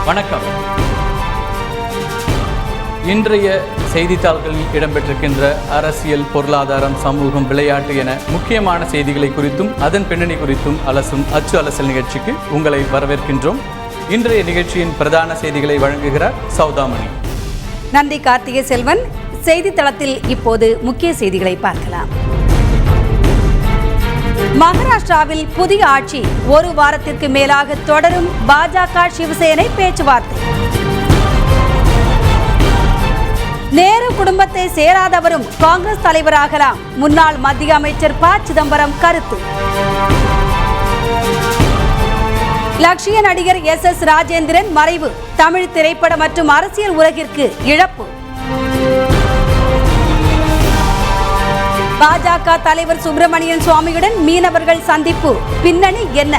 வணக்கம். இன்றைய செய்தித்தாள்களில் இடம்பெற்றிருக்கின்ற அரசியல், பொருளாதாரம், சமூகம், விளையாட்டு என முக்கியமான செய்திகளை குறித்தும் அதன் பின்னணி குறித்தும் அலசும் அச்சு அலசல் நிகழ்ச்சிக்கு உங்களை வரவேற்கின்றோம். இன்றைய நிகழ்ச்சியின் பிரதான செய்திகளை வழங்குகிறார் சௌதாமணி. நன்றி கார்த்திகை செல்வன். செய்தித்தளத்தில் இப்போது முக்கிய செய்திகளை பார்க்கலாம். மகாராஷ்டிராவில் புதிய ஆட்சி ஒரு வாரத்திற்கு மேலாக தொடரும். பாஜக சிவசேனை பேச்சுவார்த்தை. நேரு குடும்பத்தை சேராதவரும் காங்கிரஸ் தலைவராகலாம். முன்னாள் மத்திய அமைச்சர் ப. சிதம்பரம் கருத்து. லட்சிய நடிகர் எஸ். ராஜேந்திரன் மறைவு தமிழ் திரைப்பட மற்றும் அரசியல் உலகிற்கு இழப்பு. பாஜக தலைவர் சுப்பிரமணியன் சுவாமியுடன் மீனவர்கள் சந்திப்பு பின்னணி என்ன?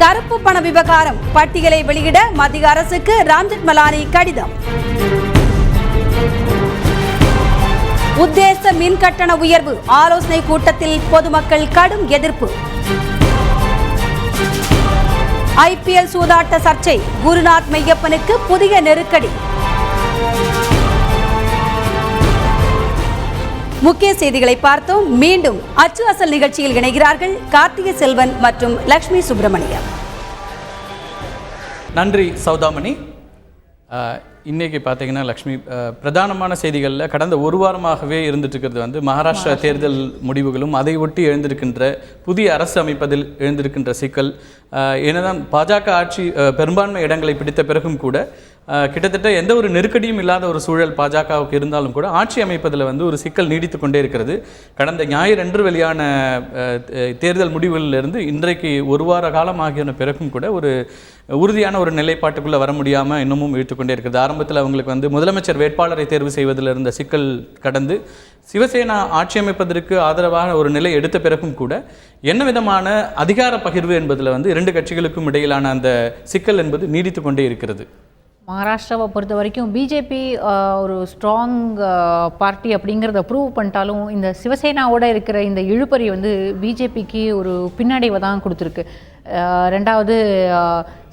கருப்பு பண விவகாரம் பட்டியலை வெளியிட மத்திய அரசுக்கு ராம்ஜெத் மலானி கடிதம். உத்தேச மின் கட்டண உயர்வு ஆலோசனை கூட்டத்தில் பொதுமக்கள் கடும் எதிர்ப்பு. ஐபிஎல் சூதாட்ட சர்ச்சை குருநாத் மெய்யப்பனுக்கு புதிய நெருக்கடி. முக்கிய செய்திகளை பார்த்தோம். மீண்டும் அச்சு அசல் நிகழ்ச்சியில் இணைகிறார்கள் கார்த்திகை செல்வன் மற்றும் லட்சுமி சுப்பிரமணியம். நன்றி சௌதாமணி. இன்றைக்கி பார்த்தீங்கன்னா லக்ஷ்மி, பிரதானமான செய்திகளில் கடந்த ஒரு வாரமாகவே இருந்துட்டு இருக்கிறது மகாராஷ்டிரா தேர்தல் முடிவுகளும் அதை ஒட்டி எழுந்திருக்கின்ற புதிய அரசு அமைப்பதில் எழுந்திருக்கின்ற சிக்கல். என்னதான் பாஜக ஆட்சி பெரும்பான்மை இடங்களை பிடித்த பிறகும் கூட கிட்டத்தட்ட எந்த ஒரு நெருக்கடியும் இல்லாத ஒரு சூழல் பாஜகவுக்கு இருந்தாலும் கூட ஆட்சி அமைப்பதில் ஒரு சிக்கல் நீடித்து கொண்டே இருக்கிறது. கடந்த ஞாயிறன்று வெளியான தேர்தல் முடிவுகளிலிருந்து இன்றைக்கு ஒரு வார காலம் ஆகிய பிறகும் கூட ஒரு உறுதியான ஒரு நிலைப்பாட்டுக்குள்ளே வர முடியாமல் இன்னமும் இழுத்து கொண்டே இருக்கிறது. ஆரம்பத்தில் அவங்களுக்கு முதலமைச்சர் வேட்பாளரை தேர்வு செய்வதில் இருந்த சிக்கல் கடந்து சிவசேனா ஆட்சி அமைப்பதற்கு ஆதரவாக ஒரு நிலை எடுத்த பிறகும் கூட என்ன விதமான அதிகார பகிர்வு என்பதில் இரண்டு கட்சிகளுக்கும் இடையிலான அந்த சிக்கல் என்பது நீடித்து கொண்டே இருக்கிறது. மகாராஷ்டிராவை பொறுத்த வரைக்கும் பிஜேபி ஒரு ஸ்ட்ராங் பார்ட்டி அப்படிங்கிறத ப்ரூவ் பண்ணிட்டாலும் இந்த சிவசேனாவோட இருக்கிற இந்த இழுபறி பிஜேபிக்கு ஒரு பின்னடைவை தான் கொடுத்துருக்கு. ரெண்டாவது,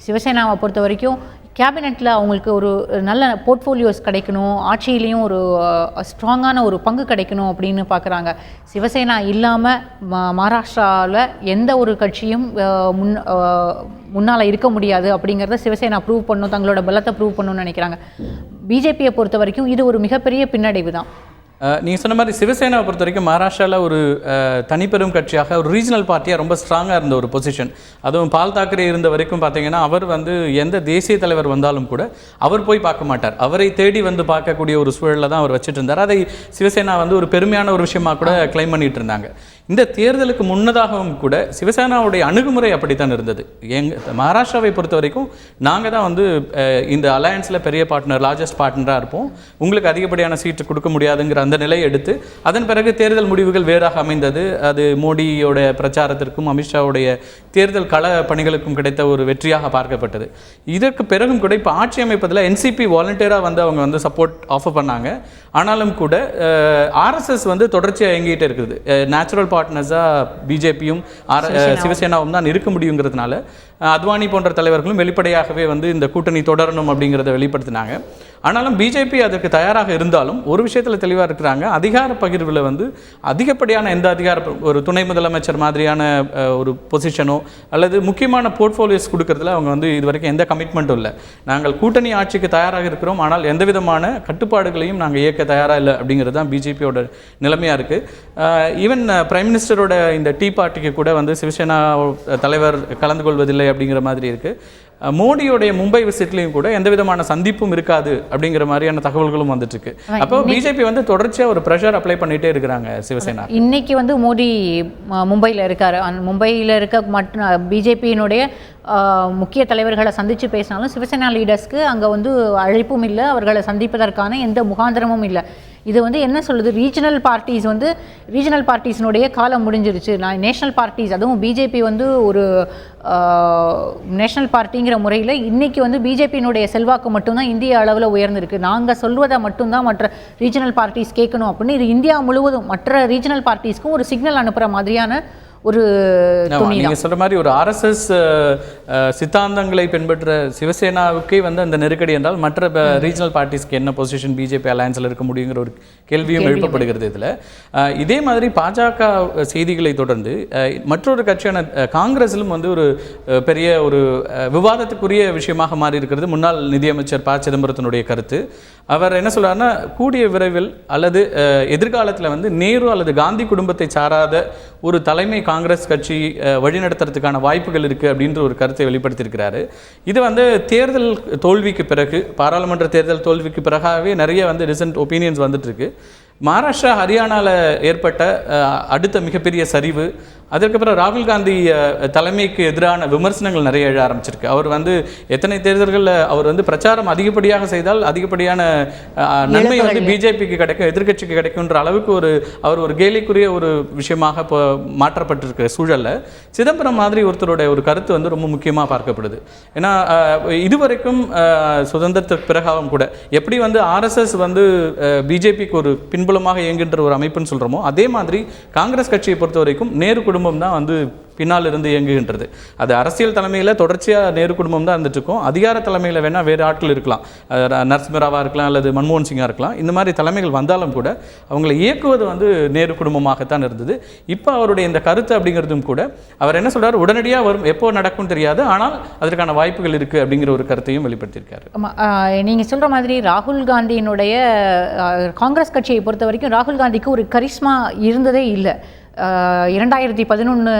சிவசேனாவை பொறுத்த வரைக்கும் கேபினெட்டில் அவங்களுக்கு ஒரு நல்ல போர்ட்ஃபோலியோஸ் கிடைக்கணும், ஆட்சியிலையும் ஒரு ஸ்ட்ராங்கான ஒரு பங்கு கிடைக்கணும் அப்படின்னு பார்க்குறாங்க. சிவசேனா இல்லாமல் மகாராஷ்டிராவில் எந்த ஒரு கட்சியும் முன்னால் இருக்க முடியாது அப்படிங்கிறத சிவசேனா ப்ரூவ் பண்ணணும், தங்களோட பலத்தை ப்ரூவ் பண்ணணும்னு நினைக்கிறாங்க. பிஜேபியை பொறுத்த வரைக்கும் இது ஒரு மிகப்பெரிய பின்னடைவு தான். நீங்கள் சொன்ன மாதிரி சிவசேனாவை பொறுத்த வரைக்கும் மகாராஷ்டிராவில் ஒரு தனிப்பெரும் கட்சியாக ஒரு ரீஜனல் பார்ட்டியாக ரொம்ப ஸ்ட்ராங்காக இருந்த ஒரு பொசிஷன். அதுவும் பால் தாக்கரே இருந்த வரைக்கும் பார்த்தீங்கன்னா அவர் எந்த தேசிய தலைவர் வந்தாலும் கூட அவர் போய் பார்க்க மாட்டார், அவரை தேடி பார்க்கக்கூடிய ஒரு சூழலில் தான் அவர் வச்சுட்டு இருந்தார். அதை சிவசேனா ஒரு பெருமையான ஒரு விஷயமாக கூட கிளைம் பண்ணிட்டு இருந்தாங்க. இந்த தேர்தலுக்கு முன்னதாகவும் கூட சிவசேனாவுடைய அணுகுமுறை அப்படித்தான் இருந்தது. மகாராஷ்டிராவை பொறுத்த வரைக்கும் நாங்கள் தான் இந்த அலையன்ஸில் பெரிய பார்ட்னர், லார்ஜஸ்ட் பார்ட்னராக இருப்போம், உங்களுக்கு அதிகப்படியான சீட்டு கொடுக்க முடியாதுங்கிற அந்த நிலையை எடுத்து அதன் பிறகு தேர்தல் முடிவுகள் வேறாக அமைந்தது. அது மோடியோட பிரச்சாரத்திற்கும் அமித்ஷாவுடைய தேர்தல் கள பணிகளுக்கும் கிடைத்த ஒரு வெற்றியாக பார்க்கப்பட்டது. இதற்கு பிறகும் கூட இப்போ ஆட்சி அமைப்பதில் என்சிபி வாலண்டியராக அவங்க சப்போர்ட் ஆஃபர் பண்ணாங்க. ஆனாலும் கூட ஆர்எஸ்எஸ் தொடர்ச்சியாக இயங்கிட்டே இருக்குது. நேச்சுரல் பார்ட்னர்ஸாக பிஜேபியும் சிவசேனாவும் தான் இருக்க முடியுங்கிறதுனால அத்வானி போன்ற தலைவர்களும் வெளிப்படையாகவே இந்த கூட்டணி தொடரணும் அப்படிங்கிறத வெளிப்படுத்தினாங்க. ஆனாலும் பிஜேபி அதுக்கு தயாராக இருந்தாலும் ஒரு விஷயத்தில் தெளிவாக இருக்கிறாங்க. அதிகார பகிர்வில் அதிகப்படியான எந்த ஒரு துணை முதலமைச்சர் மாதிரியான ஒரு பொசிஷனோ அல்லது முக்கியமான போர்ட்ஃபோலியோஸ் கொடுக்கறதுல அவங்க இது வரைக்கும் எந்த கமிட்மெண்ட்டும் இல்லை. நாங்கள் கூட்டணி ஆட்சிக்கு தயாராக இருக்கிறோம், ஆனால் எந்த விதமான கட்டுப்பாடுகளையும் நாங்கள் இயக்க தயாராக இல்லை அப்படிங்கிறது தான் பிஜேபியோட நிலைமையாக இருக்குது. ஈவன் பிரைம் மினிஸ்டரோட இந்த டீ பார்ட்டிக்கு கூட சிவசேனா தலைவர் கலந்து கொள்வதில்லை அப்படிங்கிற மாதிரி இருக்குது. மோடியோடைய மும்பை விசிட்லையும் கூட எந்த விதமான சந்திப்பும் இருக்காது அப்படிங்கிற மாதிரியான தகவல்களும் வந்துட்டு இருக்கு. அப்போ பிஜேபி தொடர்ச்சியாக ஒரு ப்ரெஷர் அப்ளை பண்ணிட்டே இருக்கிறாங்க சிவசேனா. இன்னைக்கு மோடி மும்பையில் இருக்காரு. மும்பையில் இருக்க மட்டும் பிஜேபியினுடைய முக்கிய தலைவர்களை சந்தித்து பேசினாலும் சிவசேனா லீடர்ஸ்க்கு அங்கே அழைப்பும் இல்லை, அவர்களை சந்திப்பதற்கான எந்த முகாந்திரமும் இல்லை. இது என்ன சொல்லுது, ரீஜனல் பார்ட்டிஸினுடைய காலம் முடிஞ்சிருச்சு. நேஷனல் பார்ட்டிஸ், அதுவும் பிஜேபி ஒரு நேஷனல் பார்ட்டிங்கிற முறையில் இன்றைக்கி பிஜேபியினுடைய செல்வாக்கு மட்டும்தான் இந்திய அளவில் உயர்ந்திருக்கு. நாங்கள் சொல்வதை மட்டும்தான் மற்ற ரீஜனல் பார்ட்டிஸ் கேட்கணும் அப்படின்னு இது இந்தியா முழுவதும் மற்ற ரீஜனல் பார்ட்டிஸ்க்கும் ஒரு சிக்னல் அனுப்புகிற மாதிரியான ஒரு துணி. நீங்கள் சொல்கிற மாதிரி ஒரு RSS சித்தாந்தங்களை பின்பற்ற சிவசேனாவுக்கே வந்து அந்த நெருக்கடி என்றால் மற்ற ரீஜனல் பார்ட்டிஸ்க்கு என்ன பொசிஷன் பிஜேபி அலையன்ஸில் இருக்க முடியுங்கிற ஒரு கேள்வியும் எழுப்பப்படுகிறது இதில். இதே மாதிரி பாஜக செய்திகளை தொடர்ந்து மற்றொரு கட்சியான காங்கிரஸிலும் வந்து ஒரு பெரிய ஒரு விவாதத்துக்குரிய விஷயமாக மாறி இருக்கிறது முன்னாள் நிதியமைச்சர் ப. சிதம்பரத்தினுடைய கருத்து. அவர் என்ன சொல்றாருன்னா, கூடிய விரைவில் அல்லது எதிர்காலத்தில் வந்து நேரு அல்லது காந்தி குடும்பத்தை சாராத ஒரு தலைமை காங்கிரஸ் கட்சி வழிநடத்துறதுக்கான வாய்ப்புகள் இருக்குது அப்படின்ற ஒரு கருத்தை வெளிப்படுத்தியிருக்கிறாரு. இது வந்து தேர்தல் தோல்விக்கு பிறகு, பாராளுமன்ற தேர்தல் தோல்விக்கு பிறகாகவே நிறைய வந்து ரிசன்ட் ஒப்பீனியன்ஸ் வந்துட்டு இருக்கு. மகாராஷ்டிரா ஹரியானாவில் ஏற்பட்ட அடுத்த மிகப்பெரிய சரிவு, அதற்கப்புறம் ராகுல் காந்தி தலைமைக்கு எதிரான விமர்சனங்கள் நிறைய எழ ஆரம்பிச்சிருக்கு. அவர் வந்து எத்தனை தேர்தல்களில் அவர் வந்து பிரச்சாரம் அதிகப்படியாக செய்தால் அதிகப்படியான நன்மை வந்து பிஜேபிக்கு கிடைக்கும், எதிர்கட்சிக்கு கிடைக்கும்ன்ற அளவுக்கு அவர் ஒரு கேலிக்குரிய ஒரு விஷயமாக இப்போ மாற்றப்பட்டிருக்கிற சூழலில் சிதம்பரம் மாதிரி ஒருத்தருடைய ஒரு கருத்து வந்து ரொம்ப முக்கியமாக பார்க்கப்படுது. ஏன்னா இதுவரைக்கும் சுதந்திரத்துக்கு பிறகாகவும் கூட எப்படி வந்து RSS வந்து பிஜேபிக்கு ஒரு பின்புலமாக இயங்குகின்ற ஒரு அமைப்புன்னு சொல்கிறோமோ, அதே மாதிரி காங்கிரஸ் கட்சியை பொறுத்த வரைக்கும் நேரு குடும்பம் தான் வந்து பின்னால் இருந்து இயங்குகின்றது. அது அரசியல் தலைமையில் தொடர்ச்சியாக நேரு குடும்பம் தான் இருந்துட்டு இருக்கும். அதிகார தலைமையில் வேணால் வேறு ஆட்கள் இருக்கலாம், நரசிம்மராவாக இருக்கலாம் அல்லது மன்மோகன் சிங்காக இருக்கலாம். இந்த மாதிரி தலைமைகள் வந்தாலும் கூட அவங்களை இயக்குவது வந்து நேரு குடும்பமாகத்தான் இருந்தது. இப்போ அவருடைய இந்த கருத்து அப்படிங்கிறதும் கூட அவர் என்ன சொல்கிறார், உடனடியாக வரும், எப்போ நடக்கும் தெரியாது, ஆனால் அதற்கான வாய்ப்புகள் இருக்குது அப்படிங்கிற ஒரு கருத்தையும் வெளிப்படுத்தியிருக்காரு. நீங்கள் சொல்கிற மாதிரி ராகுல் காந்தியினுடைய காங்கிரஸ் கட்சியை பொறுத்த வரைக்கும் ராகுல் காந்திக்கு ஒரு கரிஸ்மா இருந்ததே இல்லை. 2011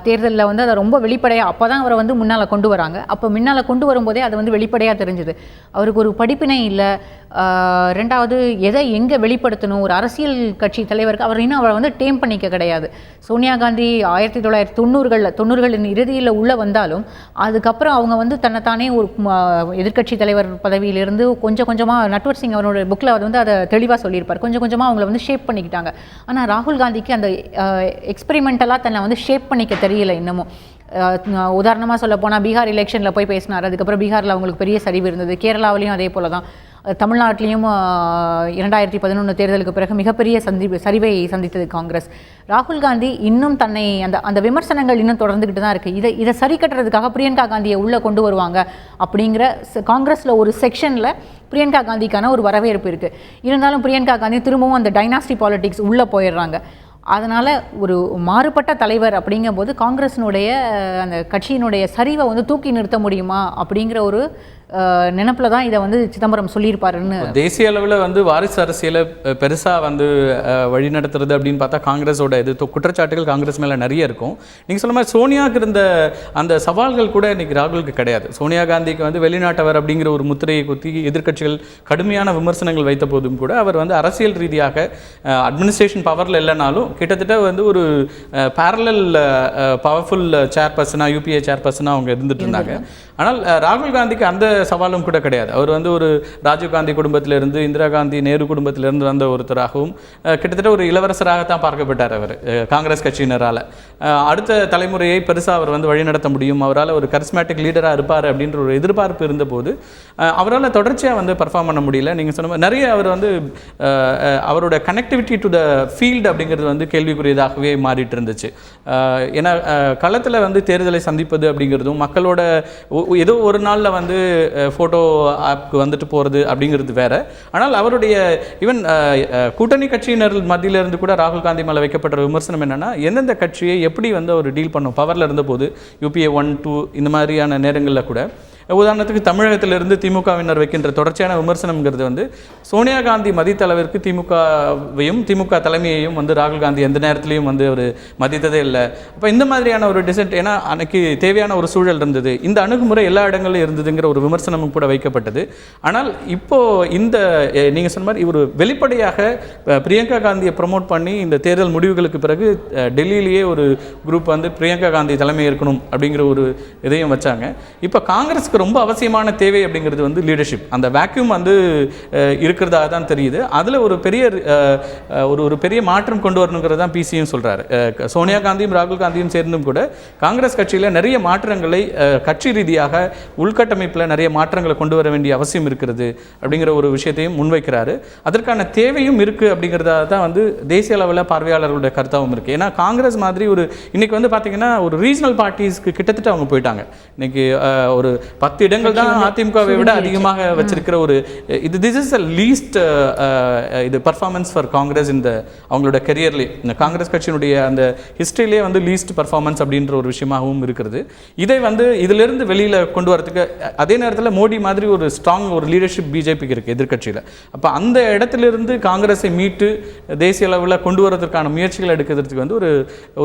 தேர்தலில் வந்து அதை ரொம்ப வெளிப்படையாக அப்போ தான் அவரை வந்து முன்னால் கொண்டு வராங்க. அப்போ முன்னால் கொண்டு வரும்போதே அது வந்து வெளிப்படையாக தெரிஞ்சுது. அவருக்கு ஒரு படிப்பினை இல்லை. ரெண்டாவது எதை எங்கே வெளிப்படுத்தணும், ஒரு அரசியல் கட்சி தலைவருக்கு அவர் இன்னும் அவரை வந்து டேம் பண்ணிக்க கிடையாது. சோனியா காந்தி 1990களின் இறுதியில் உள்ளே வந்தாலும் அதுக்கப்புறம் அவங்க வந்து தன்னைத்தானே ஒரு எதிர்கட்சி தலைவர் பதவியிலிருந்து கொஞ்சம் கொஞ்சமாக, நட்வர் சிங் அவரோட புக்கில் அவர் வந்து அதை தெளிவாக சொல்லியிருப்பார், கொஞ்சம் கொஞ்சமாக அவங்கள வந்து ஷேப் பண்ணிக்கிட்டாங்க. ஆனால் ராகுல் காந்திக்கு அந்த எக்ஸ்பெரிமெண்டலாக தன்னை வந்து ஷேப் பண்ணிக்க தெரியல இன்னமும். உதாரணமாக சொல்ல போனால் பீகார் எலெக்ஷனில் போய் பேசினார். அதுக்கப்புறம் பீகாரில் அவங்களுக்கு பெரிய சரிவு இருந்தது. கேரளாவிலையும் அதே போல தான். தமிழ்நாட்டிலையும் 2011 தேர்தலுக்கு பிறகு மிகப்பெரிய சரிவை சந்தித்தது காங்கிரஸ். ராகுல் காந்தி இன்னும் தன்னை அந்த விமர்சனங்கள் இன்னும் தொடர்ந்துக்கிட்டு தான் இருக்குது. இதை சரி கட்டுறதுக்காக பிரியங்கா காந்தியை உள்ளே கொண்டு வருவாங்க அப்படிங்கிற காங்கிரஸில் ஒரு செக்ஷனில் பிரியங்கா காந்திக்கான ஒரு வரவேற்பு இருக்குது. இருந்தாலும் பிரியங்கா காந்தி திரும்பவும் அந்த டைனாஸ்டி பாலிடிக்ஸ் உள்ளே போயிடுறாங்க. அதனால் ஒரு மாறுபட்ட தலைவர் அப்படிங்கும்போது காங்கிரஸினுடைய அந்த கட்சியினுடைய சரிவை வந்து தூக்கி நிறுத்த முடியுமா அப்படிங்கிற ஒரு நினைப்பில் தான் இதை வந்து சிதம்பரம் சொல்லியிருப்பாருன்னு. தேசிய அளவில் வந்து வாரிசு அரசியலை பெருசாக வந்து வழி நடத்துறது அப்படின்னு பார்த்தா காங்கிரஸோட இது குற்றச்சாட்டுகள் காங்கிரஸ் மேலே நிறைய இருக்கும். நீங்கள் சொல்ல மாதிரி சோனியாவுக்கு இருந்த அந்த சவால்கள் கூட இன்றைக்கி ராகுலுக்கு கிடையாது. சோனியா காந்திக்கு வந்து வெளிநாட்டவர் அப்படிங்கிற ஒரு முத்திரையை குத்தி எதிர்க்கட்சிகள் கடுமையான விமர்சனங்கள் வைத்த போதும் கூட அவர் வந்து அரசியல் ரீதியாக அட்மினிஸ்ட்ரேஷன் பவரில் இல்லைனாலும் கிட்டத்தட்ட வந்து ஒரு பேரலல் பவர்ஃபுல் சேர்பர்சனாக, யூபிஏ சேர்பர்சனாக அவங்க இருந்துட்டு இருந்தாங்க. ஆனால் ராகுல் காந்திக்கு அந்த சவாலும் கூட கிடையாது. அவர் வந்து ஒரு ராஜீவ் காந்தி குடும்பத்திலிருந்து, இந்திரா காந்தி, நேரு குடும்பத்திலிருந்து வந்த ஒருத்தராகவும் கிட்டத்தட்ட ஒரு இளவரசராகத்தான் பார்க்கப்பட்டார் அவர் காங்கிரஸ் கட்சியினரால். அடுத்த தலைமுறையை பெருசாக அவர் வந்து வழிநடத்த முடியும், அவரால் ஒரு கரிஸ்மேட்டிக் லீடராக இருப்பார் அப்படின்ற ஒரு எதிர்பார்ப்பு இருந்தபோது அவரால் தொடர்ச்சியாக வந்து பர்ஃபார்ம் பண்ண முடியல. நீங்கள் சொன்ன நிறைய அவர் வந்து அவரோட கனெக்டிவிட்டி டு த ஃபீல்டு அப்படிங்கிறது வந்து கேள்விக்குரியதாகவே மாறிட்டு இருந்துச்சு. ஏன்னா களத்தில் வந்து தேர்தலை சந்திப்பது அப்படிங்கிறதும் மக்களோட ஏதோ ஒரு நாளில் வந்து ஃபோட்டோ ஆப்க்கு வந்துட்டு போகிறது அப்படிங்கிறது வேறு. ஆனால் அவருடைய ஈவன் கூட்டணி கட்சியினர் மத்தியிலிருந்து கூட ராகுல் காந்தி மேலே வைக்கப்பட்ட விமர்சனம் என்னென்னா, எந்தெந்த கட்சியை எப்படி வந்து அவர் டீல் பண்ணும், பவரில் இருந்தபோது UPA 1, 2 இந்த மாதிரியான நேரங்களில் கூட உதாரணத்துக்கு தமிழகத்திலிருந்து திமுகவினர் வைக்கின்ற தொடர்ச்சியான விமர்சனம்ங்கிறது வந்து சோனியா காந்தி மதித்த அளவிற்கு திமுகவையும் திமுக தலைமையையும் வந்து ராகுல் காந்தி எந்த நேரத்திலையும் வந்து ஒரு மதித்ததே இல்லை. அப்போ இந்த மாதிரியான ஒரு டிசென்ட், ஏன்னா அன்னைக்கு தேவையான ஒரு சூழல் இருந்தது, இந்த அணுகுமுறை எல்லா இடங்களிலும் இருந்ததுங்கிற ஒரு விமர்சனமும் கூட வைக்கப்பட்டது. ஆனால் இப்போது இந்த நீங்கள் சொன்ன மாதிரி ஒரு வெளிப்படையாக பிரியங்கா காந்தியை ப்ரமோட் பண்ணி இந்த தேர்தல் முடிவுகளுக்கு பிறகு டெல்லியிலேயே ஒரு குரூப் வந்து பிரியங்கா காந்தி தலைமை இருக்கணும் அப்படிங்கிற ஒரு இதையும் வச்சாங்க. இப்போ காங்கிரஸ் காங்கிரஸுக்கு ரொம்ப அவசியமான தேவை அப்படிங்கிறது வந்து லீடர்ஷிப். அந்த வேக்யூம் வந்து இருக்கிறதாக தான் தெரியுது. அதில் ஒரு பெரிய ஒரு பெரிய மாற்றம் கொண்டு வரணுங்கிறது தான் பிசியும் சொல்கிறாரு. சோனியா காந்தியும் ராகுல் காந்தியும் சேர்ந்தும் கூட காங்கிரஸ் கட்சியில் நிறைய மாற்றங்களை கட்சி ரீதியாக உள்கட்டமைப்பில் நிறைய மாற்றங்களை கொண்டு வர வேண்டிய அவசியம் இருக்கிறது அப்படிங்கிற ஒரு விஷயத்தையும் முன்வைக்கிறாரு. அதற்கான தேவையும் இருக்குது அப்படிங்கிறதா தான் வந்து தேசிய அளவில் பார்வையாளர்களுடைய கருத்தாகவும் இருக்குது. ஏன்னா காங்கிரஸ் மாதிரி ஒரு இன்னைக்கு வந்து பார்த்தீங்கன்னா ஒரு ரீஜனல் பார்ட்டிஸ்க்கு கிட்டத்தட்ட அவங்க போயிட்டாங்க. இன்னைக்கு ஒரு 10 இடங்கள் தான் அதிமுகவை விட அதிகமாக வச்சிருக்கிற ஒரு திஸ் இஸ் லீஸ்ட் இது பர்ஃபார்மன்ஸ் ஃபார் காங்கிரஸ் இந்த அவங்களோட கெரியர்லேயே, இந்த காங்கிரஸ் கட்சியினுடைய அந்த ஹிஸ்ட்ரியிலே வந்து லீஸ்ட் பர்ஃபார்மன்ஸ் அப்படின்ற ஒரு விஷயமாகவும் இருக்கிறது. இதை வந்து இதிலிருந்து வெளியில் கொண்டு வரதுக்கு அதே நேரத்தில் மோடி மாதிரி ஒரு ஸ்ட்ராங் ஒரு லீடர்ஷிப் பிஜேபிக்கு இருக்குது எதிர்கட்சியில். அப்போ அந்த இடத்திலிருந்து காங்கிரஸை மீட்டு தேசிய அளவில் கொண்டு வரதுக்கான முயற்சிகள் எடுக்கிறதுக்கு வந்து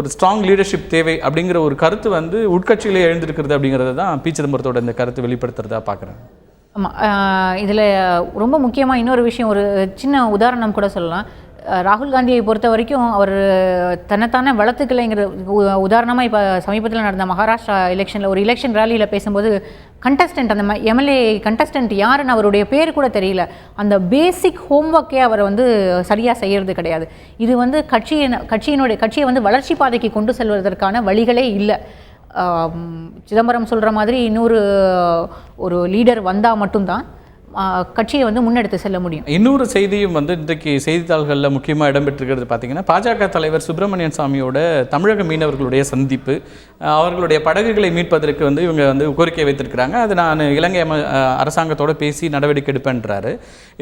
ஒரு ஸ்ட்ராங் லீடர்ஷிப் தேவை அப்படிங்கிற ஒரு கருத்து வந்து உட்கட்சியிலே எழுந்திருக்கிறது அப்படிங்கிறத தான் பி. சிதம்பரத்தோட இந்த கருத்து வெளிப்படுத்துறதா பார்க்குறேன். ஆமாம், இதில் ரொம்ப முக்கியமாக இன்னொரு விஷயம், ஒரு சின்ன உதாரணம் கூட சொல்லலாம். ராகுல் காந்தியை பொறுத்த வரைக்கும் அவர் தன்னைத்தானே வளர்த்துக்கலைங்கிற உதாரணமாக இப்போ சமீபத்தில் நடந்த மகாராஷ்டிரா எலெக்ஷனில் ஒரு எலெக்ஷன் ரேலியில் பேசும்போது கண்டஸ்டன்ட் அந்த எம்எல்ஏ கண்டஸ்டன்ட் யாருன்னு அவருடைய பேர் கூட தெரியல. அந்த பேசிக் ஹோம்ஒர்க்கே அவர் வந்து சரியாக செய்கிறது கிடையாது. இது வந்து கட்சியை வந்து வளர்ச்சி பாதைக்கு கொண்டு செல்வதற்கான வழிகளே இல்லை. சிதம்பரம் சொல்கிற மாதிரி ஒரு லீடர் வந்தால் மட்டும்தான் கட்சியை வந்து முன்னெடுத்து செல்ல முடியும். இன்னொரு செய்தியும் வந்து இன்றைக்கு செய்தித்தாள்களில் முக்கியமாக இடம்பெற்றிருக்கிறது பார்த்தீங்கன்னா, பாஜக தலைவர் சுப்பிரமணியன் சாமியோட தமிழக மீனவர்களுடைய சந்திப்பு, அவர்களுடைய படகுகளை மீட்பதற்கு வந்து இவங்க வந்து கோரிக்கை வைத்திருக்கிறாங்க. அது நான் இலங்கை அரசாங்கத்தோடு பேசி நடவடிக்கை எடுப்பேன்றாரு.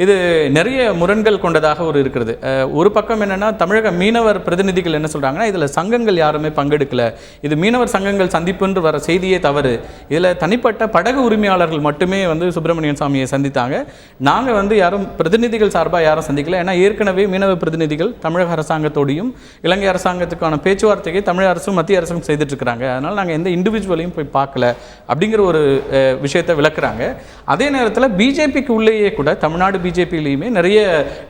இது நிறைய முரண்கள் கொண்டதாக இருக்கிறது. ஒரு பக்கம் என்னென்னா, தமிழக மீனவர் பிரதிநிதிகள் என்ன சொல்கிறாங்கன்னா, இதில் சங்கங்கள் யாருமே பங்கெடுக்கலை, இது மீனவர் சங்கங்கள் சந்திப்புன்று வர செய்தியே தவறு, இதில் தனிப்பட்ட படகு உரிமையாளர்கள் மட்டுமே வந்து சுப்பிரமணியன் சாமியை சந்தித்தாங்க, நாங்கள் வந்து யாரும் பிரதிநிதிகள் சார்பாக யாரும் சந்திக்கல. ஏன்னா ஏற்கனவே மீனவ பிரதிநிதிகள் தமிழக அரசாங்கத்தோடையும் இலங்கை அரசாங்கத்துக்கான பேச்சுவார்த்தையை தமிழக அரசும் மத்திய அரசும் செய்துட்டு இருக்கிறாங்க. அதனால் நாங்கள் எந்த இண்டிவிஜுவலையும் போய் பார்க்கல அப்படிங்கிற ஒரு விஷயத்தை விளக்குறாங்க. அதே நேரத்தில் பிஜேபிக்கு உள்ளேயே கூட தமிழ்நாடு பிஜேபியிலையுமே நிறைய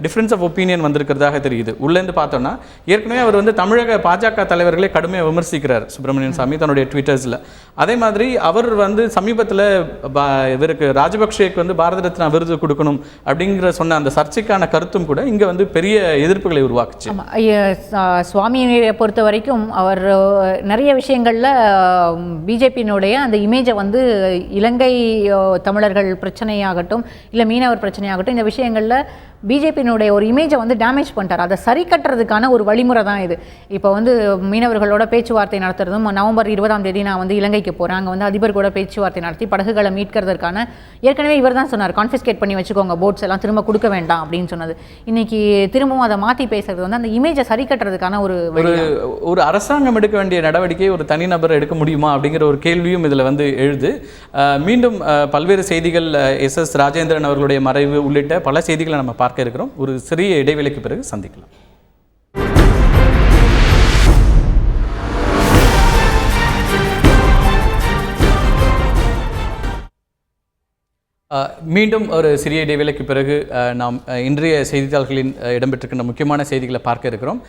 டிஃப்ரென்ஸ் ஆஃப் ஒப்பீனியன் வந்திருக்கிறதாக தெரியுது. உள்ளேருந்து பார்த்தோன்னா ஏற்கனவே அவர் வந்து தமிழக பாஜக தலைவர்களே கடுமையாக விமர்சிக்கிறார் சுப்பிரமணியன் சாமி தன்னுடைய ட்விட்டர்ஸில். அதே மாதிரி அவர் வந்து சமீபத்தில் இவருக்கு ராஜபக்சேக்கு வந்து பாரத ரத்னா விருது கொடுக்கணும் அப்படிங்கிற சொன்ன அந்த சர்ச்சைக்கான கருத்தும் கூட இங்கே வந்து பெரிய எதிர்ப்புகளை உருவாக்குச்சு. சுவாமியை பொறுத்த வரைக்கும் அவர் நிறைய விஷயங்களில் பிஜேபியினுடைய அந்த இமேஜை வந்து இலங்கை தமிழர்கள் பிரச்சனையாகட்டும் இல்லை மீனவர் பிரச்சனையாகட்டும் இந்த விஷயங்களில் பிஜேபியினுடைய ஒரு இமேஜை வந்து டேமேஜ் பண்ணிட்டார். அதை சரி கட்டுறதுக்கான ஒரு வழிமுறை தான் இது. இப்போ வந்து மீனவர்களோட பேச்சுவார்த்தை நடத்துறதும், நவம்பர் 20ஆம் தேதி நான் வந்து இலங்கைக்கு போகிறேன், அங்கே வந்து அதிபர் கூட பேச்சுவார்த்தை நடத்தி படகுகளை மீட்கிறதுக்கான ஏற்கனவே இவர் தான் சொன்னார், கான்ஃபிஸ்கேட் பண்ணி வச்சுக்கோங்க போட்ஸ் எல்லாம், திரும்ப கொடுக்க வேண்டாம் அப்படின்னு சொன்னது. இன்னைக்கு திரும்பவும் அதை மாற்றி பேசுறது வந்து அந்த இமேஜை சரி கட்டுறதுக்கான ஒரு அரசாங்கம் எடுக்க வேண்டிய நடவடிக்கையை ஒரு தனிநபர் எடுக்க முடியுமா அப்படிங்கிற ஒரு கேள்வியும் இதில் வந்து எழுது. மீண்டும் பல்வேறு செய்திகள், எஸ் ராஜேந்திரன் அவர்களுடைய மறைவு உள்ளிட்ட பல செய்திகளை நம்ம பார்க்க இருக்கிறோம். ஒரு சிறிய இடைவேளைக்கு பிறகு சந்திக்கலாம். மீண்டும் ஒரு சிறிய இடைவேளைக்கு பிறகு நாம் இன்றைய செய்தித்தாள்களின் இடம்பெற்றிருக்கின்ற முக்கியமான செய்திகளை பார்க்க இருக்கிறோம்.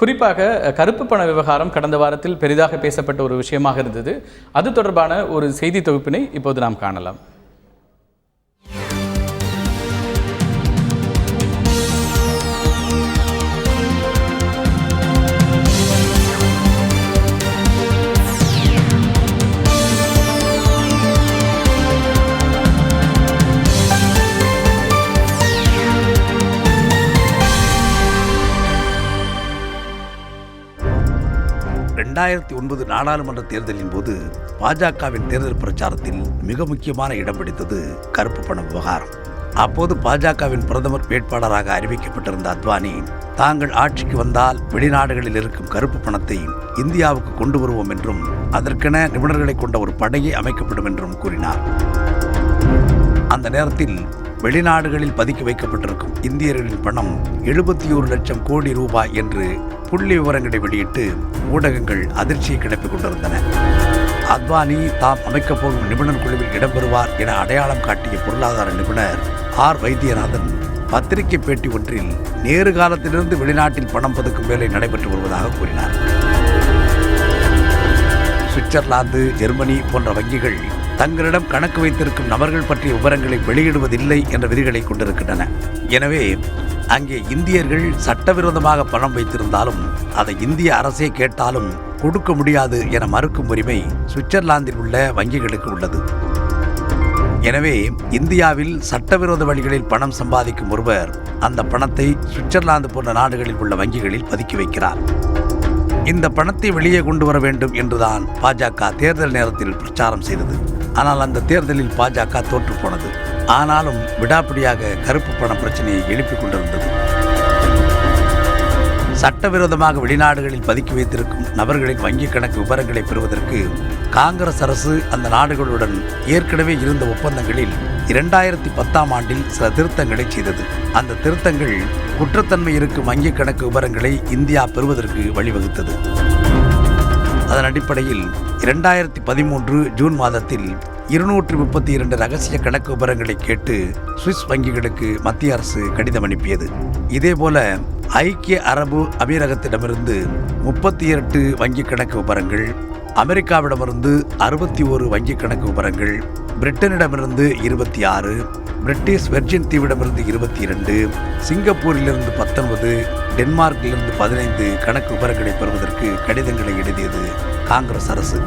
குறிப்பாக கருப்பு பண விவகாரம் கடந்த வாரத்தில் பெரிதாக பேசப்பட்ட ஒரு விஷயமாக இருந்தது. அது தொடர்பான ஒரு செய்தி தொகுப்பினை இப்போது நாம் காணலாம். நாடாளுமன்ற தேர்தலின் போது பாஜகவின் தேர்தல் பிரச்சாரத்தில் மிக முக்கியமான இடம் பிடித்தது கருப்பு பண விவகாரம். அப்போது பாஜகவின் பிரதமர் வேட்பாளராக அறிவிக்கப்பட்டிருந்த அத்வானி, தாங்கள் ஆட்சிக்கு வந்தால் வெளிநாடுகளில் இருக்கும் கருப்பு பணத்தை இந்தியாவுக்கு கொண்டு வருவோம் என்றும் அதற்கென நிபுணர்களை கொண்ட ஒரு படையே அமைக்கப்படும் என்றும் கூறினார். அந்த நேரத்தில் வெளிநாடுகளில் பதுக்கி வைக்கப்பட்டிருக்கும் இந்தியர்களின் பணம் 71 லட்சம் கோடி ரூபாய் என்று புள்ளி விவரங்களை வெளியிட்டு ஊடகங்கள் அதிர்ச்சியை கிளப்பிக் கொண்டிருந்தன. அத்வானி தாம் அமைக்கப் போகும் நிபுணர் குழுவில் இடம்பெறுவார் என அடையாளம் காட்டிய பொருளாதார நிபுணர் ஆர் வைத்தியநாதன் பத்திரிகை பேட்டி ஒன்றில் நேரு காலத்திலிருந்து வெளிநாட்டில் பணம் பதுக்கும் வேலை நடைபெற்று வருவதாக கூறினார். சுவிட்சர்லாந்து, ஜெர்மனி போன்ற வங்கிகள் தங்களிடம் கணக்கு வைத்திருக்கும் நபர்கள் பற்றிய விவரங்களை வெளியிடுவதில்லை என்ற விதிகளை கொண்டிருக்கின்றன. எனவே அங்கே இந்தியர்கள் சட்டவிரோதமாக பணம் வைத்திருந்தாலும் அதை இந்திய அரசே கேட்டாலும் கொடுக்க முடியாது என மறுக்கும் உரிமை சுவிட்சர்லாந்தில் உள்ள வங்கிகளுக்கு உள்ளது. எனவே இந்தியாவில் சட்டவிரோத வழிகளில் பணம் சம்பாதிக்கும் ஒருவர் அந்த பணத்தை சுவிட்சர்லாந்து போன்ற நாடுகளில் உள்ள வங்கிகளில் பதுக்கி வைக்கிறார். இந்த பணத்தை வெளியே கொண்டு வர வேண்டும் என்றுதான் பாஜக தேர்தல் நேரத்தில் பிரச்சாரம் செய்தது. ஆனால் அந்த தேர்தலில் பாஜக தோற்று போனது. ஆனாலும் விடாப்பிடியாக கருப்பு பணம் பிரச்சனையை எழுப்பிக் கொண்டிருந்தது. சட்டவிரோதமாக வெளிநாடுகளில் பதுக்கி வைத்திருக்கும் நபர்களின் வங்கிக் கணக்கு விவரங்களை பெறுவதற்கு காங்கிரஸ் அரசு அந்த நாடுகளுடன் ஏற்கனவே இருந்த ஒப்பந்தங்களில் 2010ஆம் ஆண்டில் சில திருத்தங்களை செய்தது. அந்த திருத்தங்கள் குற்றத்தன்மை இருக்கும் வங்கிக் கணக்கு விவரங்களை இந்தியா பெறுவதற்கு வழிவகுத்தது. அதன் அடிப்படையில் 2013 ஜூன் மாதத்தில் 232 ரகசிய கணக்கு விவரங்களை கேட்டு சுவிஸ் வங்கிகளுக்கு மத்திய அரசு கடிதம் அனுப்பியது. இதேபோல ஐக்கிய அரபு அமீரகத்திடமிருந்து 38 வங்கிக் கணக்கு விவரங்கள், அமெரிக்காவிடமிருந்து 61 வங்கிக் கணக்கு விவரங்கள், பிரிட்டனிடமிருந்து 26, பிரிட்டிஷ் வெர்ஜின் தீவிடமிருந்து 22, சிங்கப்பூரிலிருந்து 19, டென்மார்க்கிலிருந்து 15 கணக்கு விவரங்களை பெறுவதற்கு கடிதங்களை எழுதியது காங்கிரஸ் அரசு.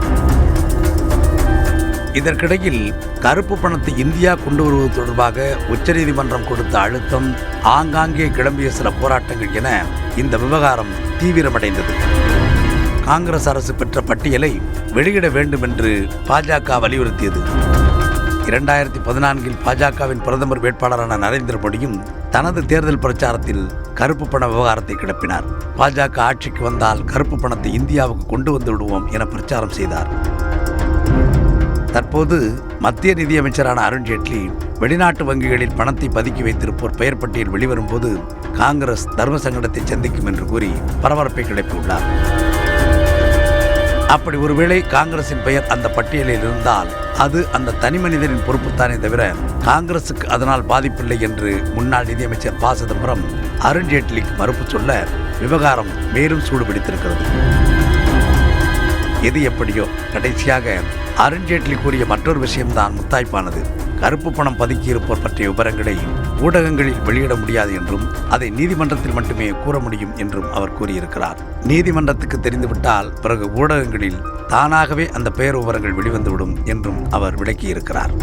இதற்கிடையில் கருப்பு பணத்தை இந்தியா கொண்டு வருவது தொடர்பாக உச்சநீதிமன்றம் கொடுத்த அழுத்தம், ஆங்காங்கே கிளம்பிய சில போராட்டங்கள் என இந்த விவகாரம் தீவிரமடைந்தது. காங்கிரஸ் அரசு பெற்ற பட்டியலை வெளியிட வேண்டும் என்று பாஜக வலியுறுத்தியது. 2014 பாஜகவின் பிரதமர் வேட்பாளரான நரேந்திர மோடியும் தனது தேர்தல் பிரச்சாரத்தில் கருப்பு பண விவகாரத்தை கிளப்பினார். பாஜக ஆட்சிக்கு வந்தால் கருப்பு பணத்தை இந்தியாவுக்கு கொண்டு வந்து விடுவோம் என பிரச்சாரம் செய்தார். தற்போது மத்திய நிதியமைச்சரான அருண்ஜேட்லி வெளிநாட்டு வங்கிகளில் பணத்தை பதுக்கி வைத்திருப்போர் பெயர் பட்டியல் வெளிவரும்போது காங்கிரஸ் தர்ம சங்கடத்தை சந்திக்கும் என்று கூறி பரபரப்பை கிளப்பியுள்ளார். அப்படி ஒருவேளை காங்கிரசின் பெயர் அந்த பட்டியலில் இருந்தால் அது அந்த தனி மனிதனின் பொறுப்புத்தானே தவிர காங்கிரசுக்கு அதனால் பாதிப்பில்லை என்று முன்னாள் நிதியமைச்சர் ப. சிதம்பரம் அருண்ஜேட்லிக்கு மறுப்பு சொல்ல விவகாரம் மேலும் சூடுபிடித்திருக்கிறது. எது எப்படியோ கடைசியாக அருண்ஜேட்லி கூறிய மற்றொரு விஷயம்தான் முத்தாய்ப்பானது. கருப்பு பணம் பதுக்கியிருப்போர் பற்றிய விவரங்களை ஊடகங்களில் வெளியிட முடியாது என்றும் அதை நீதிமன்றத்தில் மட்டுமே கூற முடியும் என்றும் அவர் கூறியிருக்கிறார். நீதிமன்றத்துக்கு தெரிந்துவிட்டால் பிறகு ஊடகங்களில் தானாகவே அந்த பெயர் விவரங்கள் வெளிவந்துவிடும் என்றும் அவர் விளக்கியிருக்கிறார்.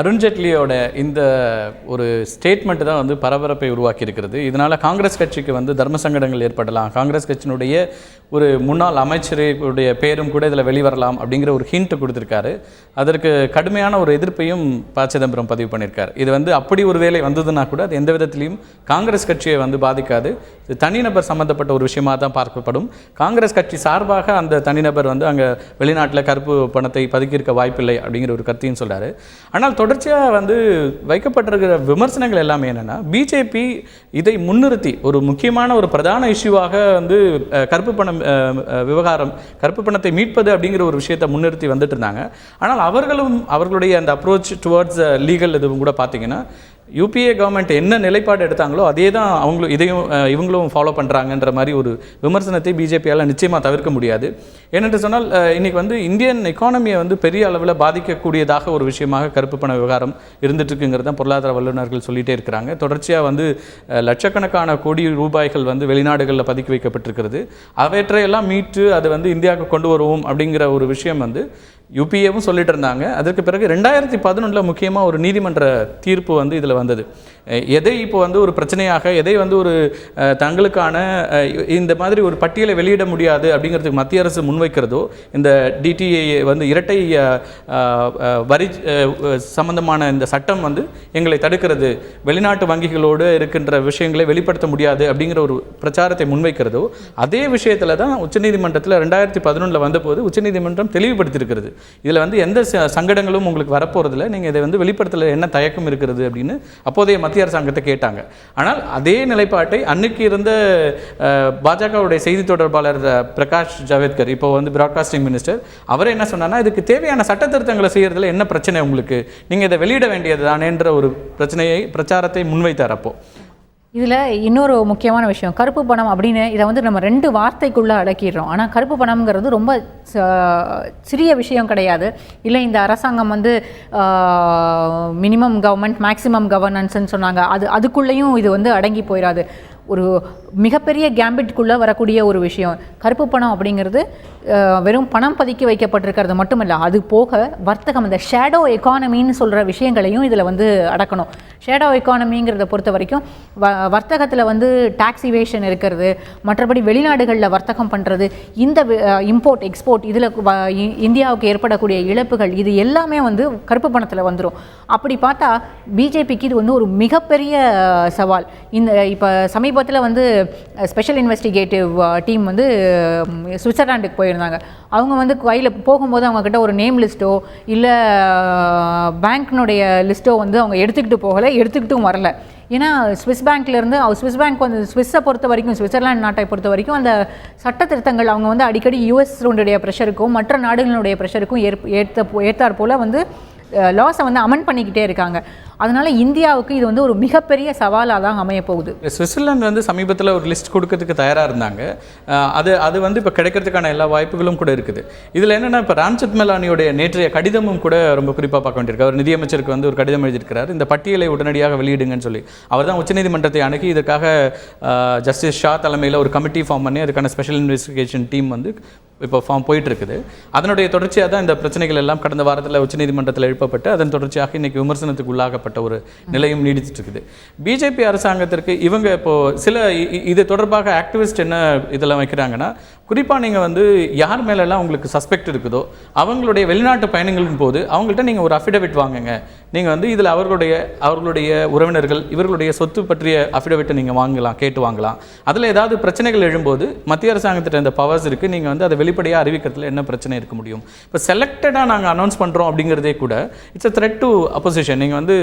அருண்ஜேட்லியோட இந்த ஒரு ஸ்டேட்மெண்ட் தான் வந்து பரபரப்பை உருவாக்கி இருக்கிறது. இதனால் காங்கிரஸ் கட்சிக்கு வந்து தர்ம சங்கடங்கள் ஏற்படலாம், காங்கிரஸ் கட்சியினுடைய ஒரு முன்னாள் அமைச்சருடைய பேரும் கூட இதில் வெளிவரலாம் அப்படிங்கிற ஒரு ஹிண்ட் கொடுத்துருக்காரு. அதற்கு கடுமையான ஒரு எதிர்ப்பையும் ப. சிதம்பரம் பதிவு பண்ணியிருக்காரு. இது வந்து அப்படி ஒரு வேலை வந்ததுன்னா கூட அது எந்த விதத்திலையும் காங்கிரஸ் கட்சியை வந்து பாதிக்காது. இது தனிநபர் சம்மந்தப்பட்ட ஒரு விஷயமாக தான் பார்க்கப்படும். காங்கிரஸ் கட்சி சார்பாக அந்த தனிநபர் வந்து அங்கே வெளிநாட்டில் கருப்பு பணத்தை பதுக்கியிருக்க வாய்ப்பில்லை அப்படிங்கிற ஒரு கருத்தையும் சொல்கிறாரு. ஆனால் தொடர்ச்சியாக வந்து வைக்கப்பட்டிருக்கிற விமர்சனங்கள் எல்லாமே என்னென்னா, பிஜேபி இதை முன்னிறுத்தி ஒரு முக்கியமான ஒரு பிரதான இஷ்யூவாக வந்து கருப்பு பணம் விவகாரம், கருப்பு பணத்தை மீட்பது அப்படிங்கிற ஒரு விஷயத்தை முன்னிறுத்தி வந்துட்டு இருந்தாங்க. ஆனால் அவர்களுடைய அந்த அப்ரோச் டுவர்ட்ஸ் லீகல் இதுவும் கூட பார்த்தீங்கன்னா, யூபிஏ கவர்மெண்ட் என்ன நிலைப்பாடு எடுத்தாங்களோ அதே தான் இவங்களும் ஃபாலோ பண்ணுறாங்கன்ற மாதிரி ஒரு விமர்சனத்தை பிஜேபியால் நிச்சயமாக தவிர்க்க முடியாது. ஏனென்று சொன்னால் இன்றைக்கி வந்து இந்தியன் எக்கானமியை வந்து பெரிய அளவில் பாதிக்கக்கூடியதாக ஒரு விஷயமாக கருப்பு பண விவகாரம் இருந்துகிட்ருக்குங்கிறது தான் பொருளாதார வல்லுநர்கள் சொல்லிகிட்டே இருக்கிறாங்க. தொடர்ச்சியாக வந்து லட்சக்கணக்கான கோடி ரூபாய்கள் வந்து வெளிநாடுகளில் பதுக்கி வைக்கப்பட்டிருக்கிறது. அவற்றையெல்லாம் மீட்டு அதை வந்து இந்தியாவுக்கு கொண்டு வருவோம் அப்படிங்கிற ஒரு விஷயம் வந்து யூபிஏவும் சொல்லிட்டு இருந்தாங்க. அதற்கு பிறகு 2011 முக்கியமாக ஒரு நீதிமன்ற தீர்ப்பு வந்து இதில் வந்தது. எதை இப்போ வந்து ஒரு பிரச்சனையாக, எதை வந்து ஒரு தங்களுக்கான இந்த மாதிரி ஒரு பட்டியலை வெளியிட முடியாது அப்படிங்கிறதுக்கு மத்திய அரசு முன்வைக்கிறதோ, இந்த டிடிஏ வந்து இரட்டை வரி சம்பந்தமான இந்த சட்டம் வந்து எங்களை தடுக்கிறது, வெளிநாட்டு வங்கிகளோடு இருக்கின்ற விஷயங்களை வெளிப்படுத்த முடியாது அப்படிங்கிற ஒரு பிரச்சாரத்தை முன்வைக்கிறதோ, அதே விஷயத்தில் தான் உச்சநீதிமன்றத்தில் 2011 வந்தபோது உச்சநீதிமன்றம் தெளிவுபடுத்தியிருக்கிறது. இதில் வந்து எந்த சங்கடங்களும் உங்களுக்கு வரப்போகிறதில்ல, நீங்கள் இதை வந்து வெளிப்படுத்தல என்ன தயக்கம் இருக்கிறது அப்படின்னு அப்போதைய மத்திய அரசாங்கத்தை கேட்டாங்க. ஆனால் அதே நிலைப்பாட்டை அன்னைக்கு இருந்த பாஜகவுடைய செய்தி தொடர்பாளர் பிரகாஷ் ஜவடேகர், இப்போ வந்து பிராட்காஸ்டிங் மினிஸ்டர், அவரே என்ன சொன்னார்னா, இதுக்கு தேவையான சட்ட திருத்தங்களை செய்யறதுல என்ன பிரச்சனை உங்களுக்கு, நீங்கள் இதை வெளியிட வேண்டியது தானேன்ற ஒரு பிரச்சாரத்தை முன்வைத்தார். அப்போ இதில் இன்னொரு முக்கியமான விஷயம், கருப்பு பணம் அப்படின்னு இதை வந்து நம்ம 2 வார்த்தைக்குள்ளே அடக்கிடுறோம். ஆனால் கருப்பு பணம்ங்கிறது ரொம்ப சிறிய விஷயம் கிடையாது. இல்லை இந்த அரசாங்கம் வந்து மினிமம் கவர்மெண்ட் மேக்ஸிமம் கவர்னன்ஸ்ன்னு சொன்னாங்க, அதுக்குள்ளேயும் இது வந்து அடங்கி போயிடாது. ஒரு மிகப்பெரிய கேம்பிட்குள்ளே வரக்கூடிய ஒரு விஷயம் கருப்பு பணம் அப்படிங்கிறது. வெறும் பணம் பதுக்கி வைக்கப்பட்டிருக்கிறது மட்டுமில்லை, அது போக வர்த்தகம், இந்த ஷேடோ எக்கானமின்னு சொல்கிற விஷயங்களையும் இதில் வந்து அடக்கணும். ஷேடோ எக்கானமிங்கிறத பொறுத்த வரைக்கும் வர்த்தகத்தில் வந்து டாக்ஸ் இவேஷன் இருக்கிறது, மற்றபடி வெளிநாடுகளில் வர்த்தகம் பண்ணுறது, இந்த இம்போர்ட் எக்ஸ்போர்ட், இதில் இந்தியாவுக்கு ஏற்படக்கூடிய இழப்புகள், இது எல்லாமே வந்து கருப்பு பணத்தில் வந்துடும். அப்படி பார்த்தா பிஜேபிக்கு இது வந்து ஒரு மிகப்பெரிய சவால். இந்த இப்போ சமீபத்தில் வந்து ஸ்பெஷல் இன்வெஸ்டிகேட்டிவ் டீம் வந்து சுவிட்சர்லாண்டுக்கு போயிருந்தாங்க. அவங்க வந்து கையில் போகும்போது அவங்கக்கிட்ட ஒரு நேம் லிஸ்ட்டோ இல்லை பேங்க்னுடைய லிஸ்ட்டோ வந்து அவங்க எடுத்துக்கிட்டு போகலை, எடுத்துக்கிட்டும் வரல. ஏன்னா ஸ்விஸ் பேங்க்லேருந்து ஸ்விஸ் பேங்க் வந்து ஸ்விஸ்ஸை பொறுத்த வரைக்கும், சுவிட்சர்லாந்து நாட்டை பொறுத்த வரைக்கும் அந்த சட்ட திருத்தங்கள் அவங்க வந்து அடிக்கடி யூஎஸ்னுடைய ப்ரெஷருக்கும் மற்ற நாடுகளுடைய ப்ரெஷருக்கும் ஏற்றாற் போல் வந்து லாஸை வந்து அமெண்ட் பண்ணிக்கிட்டே இருக்காங்க. அதனால் இந்தியாவுக்கு இது வந்து ஒரு மிகப்பெரிய சவாலாக தான் அமைய போகுது. சுவிட்சர்லாந்து வந்து சமீபத்தில் ஒரு லிஸ்ட் கொடுக்கறதுக்கு தயாராக இருந்தாங்க. அது வந்து இப்போ கிடைக்கிறதுக்கான எல்லா வாய்ப்புகளும் கூட இருக்குது. இதில் என்னென்னா, இப்போ ராம் ஜெத்மலானியோடைய நேற்றைய கடிதமும் கூட ரொம்ப குறிப்பாக பார்க்க வேண்டியிருக்கு. அவர் நிதியமைச்சருக்கு வந்து ஒரு கடிதம் எழுதியிருக்கிறார், இந்த பட்டியலை உடனடியாக வெளியிடுங்கன்னு சொல்லி. அவர் தான் உச்சநீதிமன்றத்தை அணுகி இதற்காக ஜஸ்டிஸ் ஷா தலைமையில் ஒரு கமிட்டி ஃபார்ம் பண்ணி அதுக்கான ஸ்பெஷல் இன்வெஸ்டிகேஷன் டீம் வந்து இப்போ ஃபார்ம் போயிட்டுருக்குது. அதனுடைய தொடர்ச்சியாக தான் இந்த பிரச்சனைகள் எல்லாம் கடந்த வாரத்தில் உச்சநீதிமன்றத்தில் எழுப்பப்பட்டு அதன் தொடர்ச்சியாக இன்றைக்கி விமர்சனத்துக்கு உள்ளாகப்பட்ட ஒரு நிலையும் நீடிச்சிட்டு இருக்குது. பிஜேபி அரசாங்கத்திற்கு இவங்க இப்போது சில இது தொடர்பாக ஆக்டிவிஸ்ட் என்ன இதெல்லாம் வைக்கிறாங்கன்னா, குறிப்பாக நீங்கள் வந்து யார் மேலெல்லாம் உங்களுக்கு சஸ்பெக்ட் இருக்குதோ அவங்களுடைய வெளிநாட்டு பயணங்களின் போது அவங்கள்ட்ட நீங்கள் ஒரு அஃபிடவிட் வாங்குங்க. நீங்கள் வந்து இதில் அவர்களுடைய உறவினர்கள் இவர்களுடைய சொத்து பற்றிய அஃபிடவிட்டை நீங்கள் கேட்டு வாங்கலாம். அதில் ஏதாவது பிரச்சனைகள் எழும்போது மத்திய அரசாங்கத்திட்ட இந்த பவர்ஸ் இருக்குது, நீங்கள் வந்து அதை வெளிப்படையாக அறிவிக்கிறதுல என்ன பிரச்சனை இருக்க முடியும். இப்போ செலக்டடாக நாங்கள் அனௌன்ஸ் பண்ணுறோம் அப்படிங்கிறதே கூட it's a thread to opposition. நீங்கள் வந்து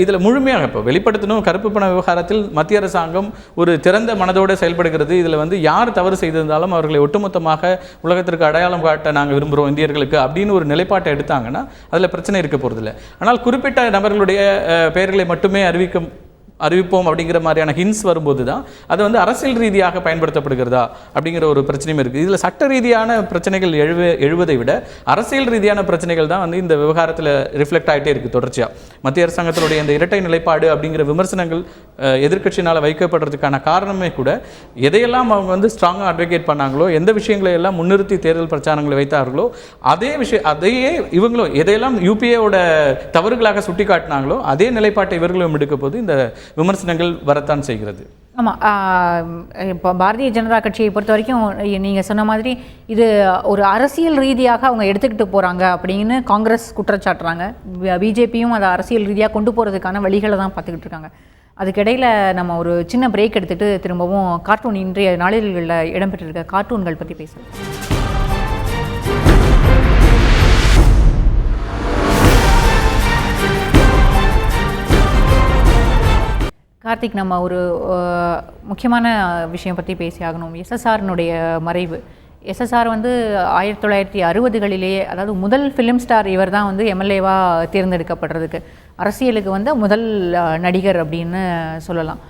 இதில் முழுமையாக இப்போ வெளிப்படுத்தணும். கருப்பு பண விவகாரத்தில் மத்திய அரசாங்கம் ஒரு திறந்த மனதோடு செயல்படுகிறது. இதில் வந்து யார் தவறு செய்திருந்தாலும் அவர்களை ஒட்டுமொத்தமாக உலகத்திற்கு அடையாளம் காட்ட நாங்கள் விரும்புகிறோம் இந்தியர்களுக்கு அப்படின்னு ஒரு நிலைப்பாட்டை எடுத்தாங்கன்னா அதில் பிரச்சனை இருக்க போகிறதில்ல. ஆனால் குறிப்பிட்ட நபர்களுடைய பெயர்களை மட்டுமே அறிவிப்போம் அப்படிங்கிற மாதிரியான ஹின்ஸ் வரும்போது தான் அது வந்து அரசியல் ரீதியாக பயன்படுத்தப்படுகிறதா அப்படிங்கிற ஒரு பிரச்சனையும் இருக்குது. இதில் சட்ட ரீதியான பிரச்சனைகள் எழுவதை விட அரசியல் ரீதியான பிரச்சனைகள் தான் வந்து இந்த விவகாரத்தில் ரிஃப்ளெக்ட் ஆகிட்டே இருக்குது தொடர்ச்சியாக. மத்திய அரசாங்கத்தினுடைய இந்த இரட்டை நிலைப்பாடு அப்படிங்கிற விமர்சனங்கள் எதிர்க்கட்சியினால் வைக்கப்படுறதுக்கான காரணமே கூட எதையெல்லாம் அவங்க வந்து ஸ்ட்ராங்காக அட்வொகேட் பண்ணாங்களோ, எந்த விஷயங்களை எல்லாம் முன்னிறுத்தி தேர்தல் பிரச்சாரங்களை வைத்தார்களோ அதையே இவங்களும் எதையெல்லாம் யூபிஏவோட தவறுகளாக சுட்டி காட்டினாங்களோ அதே நிலைப்பாட்டை இவர்களும் எடுக்க போது இந்த விமர்சனங்கள் வரத்தான் செய்கிறது. ஆமாம், இப்போ பாரதிய ஜனதா கட்சியை பொறுத்த வரைக்கும் நீங்கள் சொன்ன மாதிரி இது ஒரு அரசியல் ரீதியாக அவங்க எடுத்துக்கிட்டு போகிறாங்க அப்படின்னு காங்கிரஸ் குற்றச்சாட்டுறாங்க. பிஜேபியும் அதை அரசியல் ரீதியாக கொண்டு போகிறதுக்கான வழிகளை தான் பார்த்துக்கிட்டு இருக்காங்க. அதுக்கிடையில் நம்ம ஒரு சின்ன பிரேக் எடுத்துகிட்டு திரும்பவும் கார்ட்டூன், இன்றைய நாளிதழ்களில் இடம்பெற்றிருக்க கார்ட்டூன்கள் பற்றி பேசலாம். கார்த்திக், நம்ம ஒரு முக்கியமான விஷயம் பற்றி பேசி ஆகணும். எஸ்எஸ்ஆர்னுடைய மறைவு. எஸ்எஸ்ஆர் வந்து 1960களிலேயே, அதாவது முதல் ஃபிலிம் ஸ்டார் இவர் தான் வந்து எம்எல்ஏவாக தேர்ந்தெடுக்கப்படுறதுக்கு, அரசியலுக்கு வந்து முதல் நடிகர் அப்படின்னு சொல்லலாம்.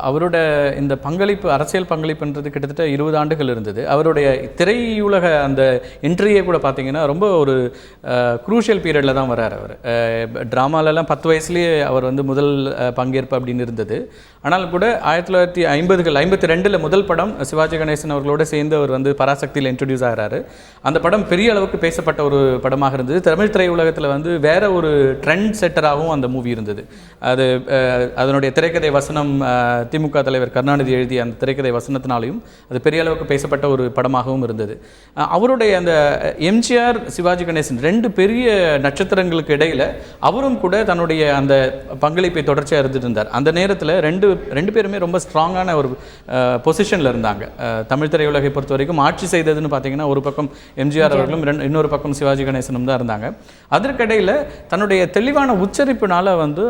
அவரோட இந்த பங்களிப்பு, அரசியல் பங்களிப்புன்றது கிட்டத்தட்ட 20 ஆண்டுகள் இருந்தது. அவருடைய திரையுலக அந்த என்ட்ரியே கூட பார்த்தீங்கன்னா ரொம்ப ஒரு குரூஷியல் பீரியடில் தான் வர்றார். அவர் ட்ராமாலெல்லாம் 10 வயசுலேயே அவர் வந்து முதல் பங்கேற்பு அப்படின்னு இருந்தது. ஆனால் கூட 1952 முதல் படம் சிவாஜி கணேசன் அவர்களோடு சேர்ந்து அவர் வந்து பராசக்தியில் இன்ட்ரடியூஸ் ஆகிறாரு. அந்த படம் பெரிய அளவுக்கு பேசப்பட்ட ஒரு படமாக இருந்தது. தமிழ் திரையுலகத்தில் வந்து வேற ஒரு ட்ரெண்ட் செட்டராகவும் அந்த மூவி இருந்தது. அதனுடைய திரைக்கதை வசனம் திமுக தலைவர் கருணாநிதி எழுதிய அந்த திரைக்கதை வசனத்தினாலையும் அது பெரிய அளவுக்கு பேசப்பட்ட ஒரு படமாகவும் இருந்தது. அவருடைய அந்த எம்ஜிஆர் சிவாஜி கணேசன் 2 பெரிய நட்சத்திரங்களுக்கு இடையில் அவரும் கூட தன்னுடைய அந்த பங்களிப்பை தொடர்ச்சியாக இருந்துட்டு இருந்தார். அந்த நேரத்தில் ரெண்டு பேருமே ரொம்ப ஸ்ட்ராங்கான ஒரு பொசிஷனில் இருந்தாங்க. தமிழ் திரையுலகை பொறுத்த வரைக்கும் ஆட்சி செய்ததுன்னு பார்த்தீங்கன்னா ஒரு பக்கம் எம்ஜிஆர் அவர்களும் இன்னொரு பக்கம் சிவாஜி கணேசனும் தான் இருந்தாங்க. அதற்கிடையில் தன்னுடைய தெளிவான உச்சரிப்புனால வந்து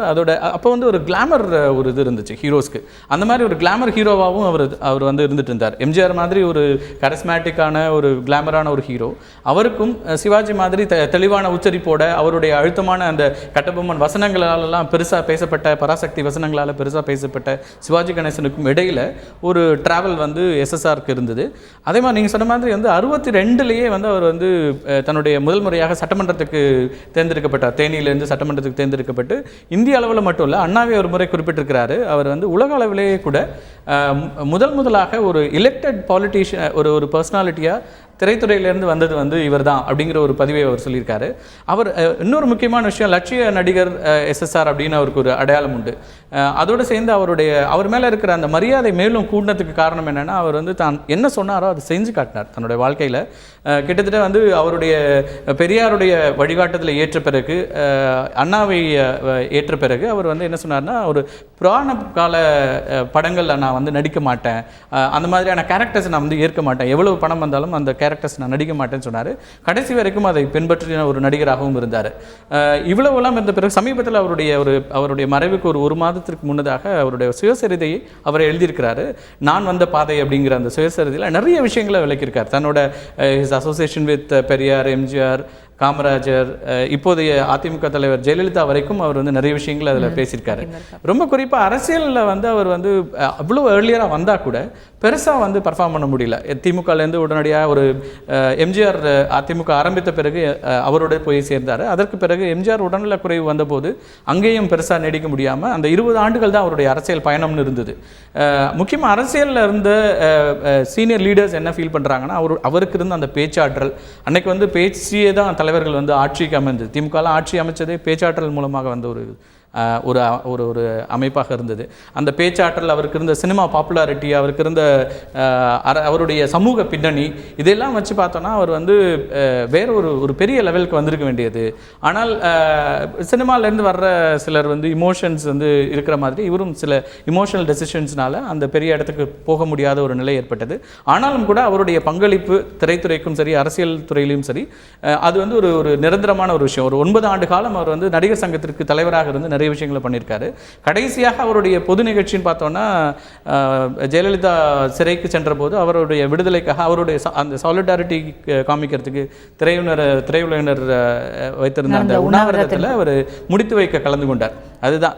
அப்போ வந்து ஒரு கிளாமர் ஒரு இது இருந்துச்சு ஹீரோஸ்க்கு. அந்த மாதிரி ஒரு கிளாமர் ஹீரோவாகவும் அவர் வந்து இருந்துட்டு இருந்தார். எம்ஜிஆர் மாதிரி ஒரு கரிஸ்மேட்டிக்கான ஒரு கிளாமரான ஒரு ஹீரோ, அவருக்கும் சிவாஜி மாதிரி தெளிவான உச்சரிப்போட அவருடைய அழுத்தமான அந்த கட்டபொம்மன் வசனங்களாலெல்லாம் பெருசாக பேசப்பட்ட, பராசக்தி வசனங்களால் பெருசாக பேசப்பட்ட சிவாஜி கணேசனுக்கும் இடையில் ஒரு ட்ராவல் வந்து எஸ்எஸ்ஆருக்கு இருந்தது. அதே மாதிரி நீங்கள் சொன்ன மாதிரி வந்து 62லேயே வந்து அவர் வந்து தன்னுடைய முதல் முறையாக சட்டமன்றத்துக்கு தேர்ந்தெடுக்கப்பட்டார். தேனியிலேருந்து சட்டமன்றத்துக்கு தேர்ந்தெடுக்கப்பட்டு இந்திய அளவில் மட்டும் இல்லை, அண்ணாவே ஒரு முறை குறிப்பிட்டிருக்கிறாரு, அவர் வந்து உலக அளவிலேயே கூட முதலாக ஒரு எலெக்டட் பாலிட்டிஷியன், ஒரு பர்சனாலிட்டியாக திரைத்துறையிலேருந்து வந்தது வந்து இவர் தான் அப்படிங்கிற ஒரு பதிவை அவர் சொல்லியிருக்காரு. அவர் இன்னொரு முக்கியமான விஷயம், லட்சிய நடிகர் எஸ்எஸ்ஆர் அப்படின்னு அவருக்கு ஒரு அடையாளம் உண்டு. அதோடு சேர்ந்து அவர் மேலே இருக்கிற அந்த மரியாதை மேலும் கூடினதுக்கு காரணம் என்னென்னா, அவர் வந்து தான் என்ன சொன்னாரோ அதை செஞ்சு காட்டினார் தன்னுடைய வாழ்க்கையில். கிட்டத்தட்ட வந்து அவருடைய பெரியாருடைய வழிகாட்டுதலை ஏற்ற பிறகு, அண்ணாவை ஏற்ற பிறகு அவர் வந்து என்ன சொன்னார்னா, ஒரு புராண கால படங்களில் நான் வந்து நடிக்க மாட்டேன், அந்த மாதிரியான கேரக்டர்ஸ் நான் வந்து ஏற்க மாட்டேன், எவ்வளவு பணம் வந்தாலும் அந்த கேரக்டர்ஸ் நான் நடிக்க மாட்டேன்னு சொன்னார். கடைசி வரைக்கும் அதை பின்பற்றின ஒரு நடிகராகவும் இருந்தார். இவ்வளவுலாம் இருந்த பிறகு சமீபத்தில் அவருடைய மறைவுக்கு ஒரு மாதத்திற்கு முன்னதாக அவருடைய சுயசரிதையை அவர் எழுதியிருக்கிறாரு. நான் வந்த பாதை அப்படிங்கிற அந்த சுயசரிதையில் நிறைய விஷயங்களை விளக்கியிருக்கார். தன்னோட அசோசியேஷன் வித் பெரியார், எம்ஜிஆர், காமராஜர், இப்போதைய அதிமுக தலைவர் ஜெயலலிதா வரைக்கும் அவர் வந்து நிறைய விஷயங்கள் அதில் பேசியிருக்காரு. ரொம்ப குறிப்பாக அரசியலில் வந்து அவர் வந்து அவ்வளோ ஏர்லியராக வந்தால் கூட பெருசாக வந்து பர்ஃபார்ம் பண்ண முடியல. திமுகலேருந்து உடனடியாக ஒரு எம்ஜிஆர் அதிமுக ஆரம்பித்த பிறகு அவரோட போய் சேர்ந்தார். அதற்கு பிறகு எம்ஜிஆர் உடல்நல குறைவு வந்தபோது அங்கேயும் பெருசாக நீடிக்க முடியாமல் அந்த 20 ஆண்டுகள் தான் அவருடைய அரசியல் பயணம்னு இருந்தது. முக்கியமாக அரசியலில் இருந்த சீனியர் லீடர்ஸ் என்ன ஃபீல் பண்ணுறாங்கன்னா, அவருக்கு இருந்த அந்த பேச்சாற்றல், அன்னைக்கு வந்து பேச்சியே தான் தலைவர்கள் வந்து ஆட்சிக்கு அமைந்தது. திமுகலாம் ஆட்சி அமைச்சதே பேச்சாற்றல் மூலமாக வந்த ஒரு அமைப்பாக இருந்தது. அந்த பேச்சாற்றல், அவருக்கு இருந்த சினிமா பாப்புலாரிட்டி, அவருக்கு இருந்த அவருடைய சமூக பின்னணி, இதெல்லாம் வச்சு பார்த்தோன்னா அவர் வந்து வேற ஒரு பெரிய லெவலுக்கு வந்திருக்க வேண்டியது. ஆனால் சினிமாலேருந்து வர்ற சிலர் வந்து இமோஷன்ஸ் வந்து இருக்கிற மாதிரி இவரும் சில இமோஷனல் டெசிஷன்ஸ்னால அந்த பெரிய இடத்துக்கு போக முடியாத ஒரு நிலை ஏற்பட்டது. ஆனாலும் கூட அவருடைய பங்களிப்பு திரைத்துறைக்கும் சரி, அரசியல் துறையிலும் சரி, அது வந்து ஒரு நிரந்தரமான ஒரு விஷயம். ஒரு 9 ஆண்டு காலம் அவர் வந்து நடிகர் சங்கத்திற்கு தலைவராக இருந்து நிறைய விஷயங்களை பண்ணியிருக்காரு. கடைசியாக அவருடைய பொது நிகழ்ச்சின்னு பார்த்தோன்னா, ஜெயலலிதா சிறைக்கு சென்ற போது அவருடைய விடுதலைக்காக அவருடைய அந்த சாலிடாரிட்டி காமிக்கிறதுக்கு திரையுலகினர் வைத்திருந்த அந்த உண்ணாவிரதத்தில் அவர் முடித்து வைக்க கலந்து கொண்டார். அதுதான்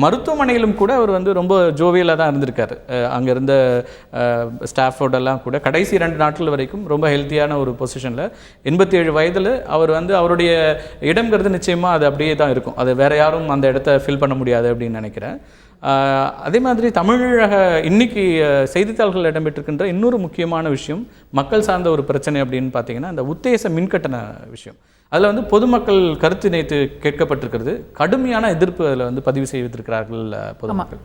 மருத்துவமனையிலும் கூட அவர் வந்து ரொம்ப ஜோவியலாக தான் இருந்திருக்காரு. அங்கே இருந்த ஸ்டாஃபோடெல்லாம் கூட கடைசி 2 நாட்கள் வரைக்கும் ரொம்ப ஹெல்த்தியான ஒரு பொசிஷனில் 87 வயதில் அவர் வந்து அவருடைய இடம்ங்கிறது நிச்சயமாக அது அப்படியே தான் இருக்கும். அது வேற யாரும் அந்த இடத்த ஃபில் பண்ண முடியாது அப்படின்னு நினைக்கிறேன். அதே மாதிரி தமிழக இன்னைக்கு செய்தித்தாள்கள் இடம்பெற்றிருக்கின்ற இன்னொரு முக்கியமான விஷயம், மக்கள் சார்ந்த ஒரு பிரச்சனை அப்படின்னு பார்த்தீங்கன்னா, அந்த உத்தேச மின்கட்டண விஷயம். அதில் வந்து பொதுமக்கள் கருத்து நேற்று கேட்கப்பட்டிருக்கிறது. கடுமையான எதிர்ப்பு அதில் வந்து பதிவு செய்திருக்கிறார்கள் பொதுமக்கள்.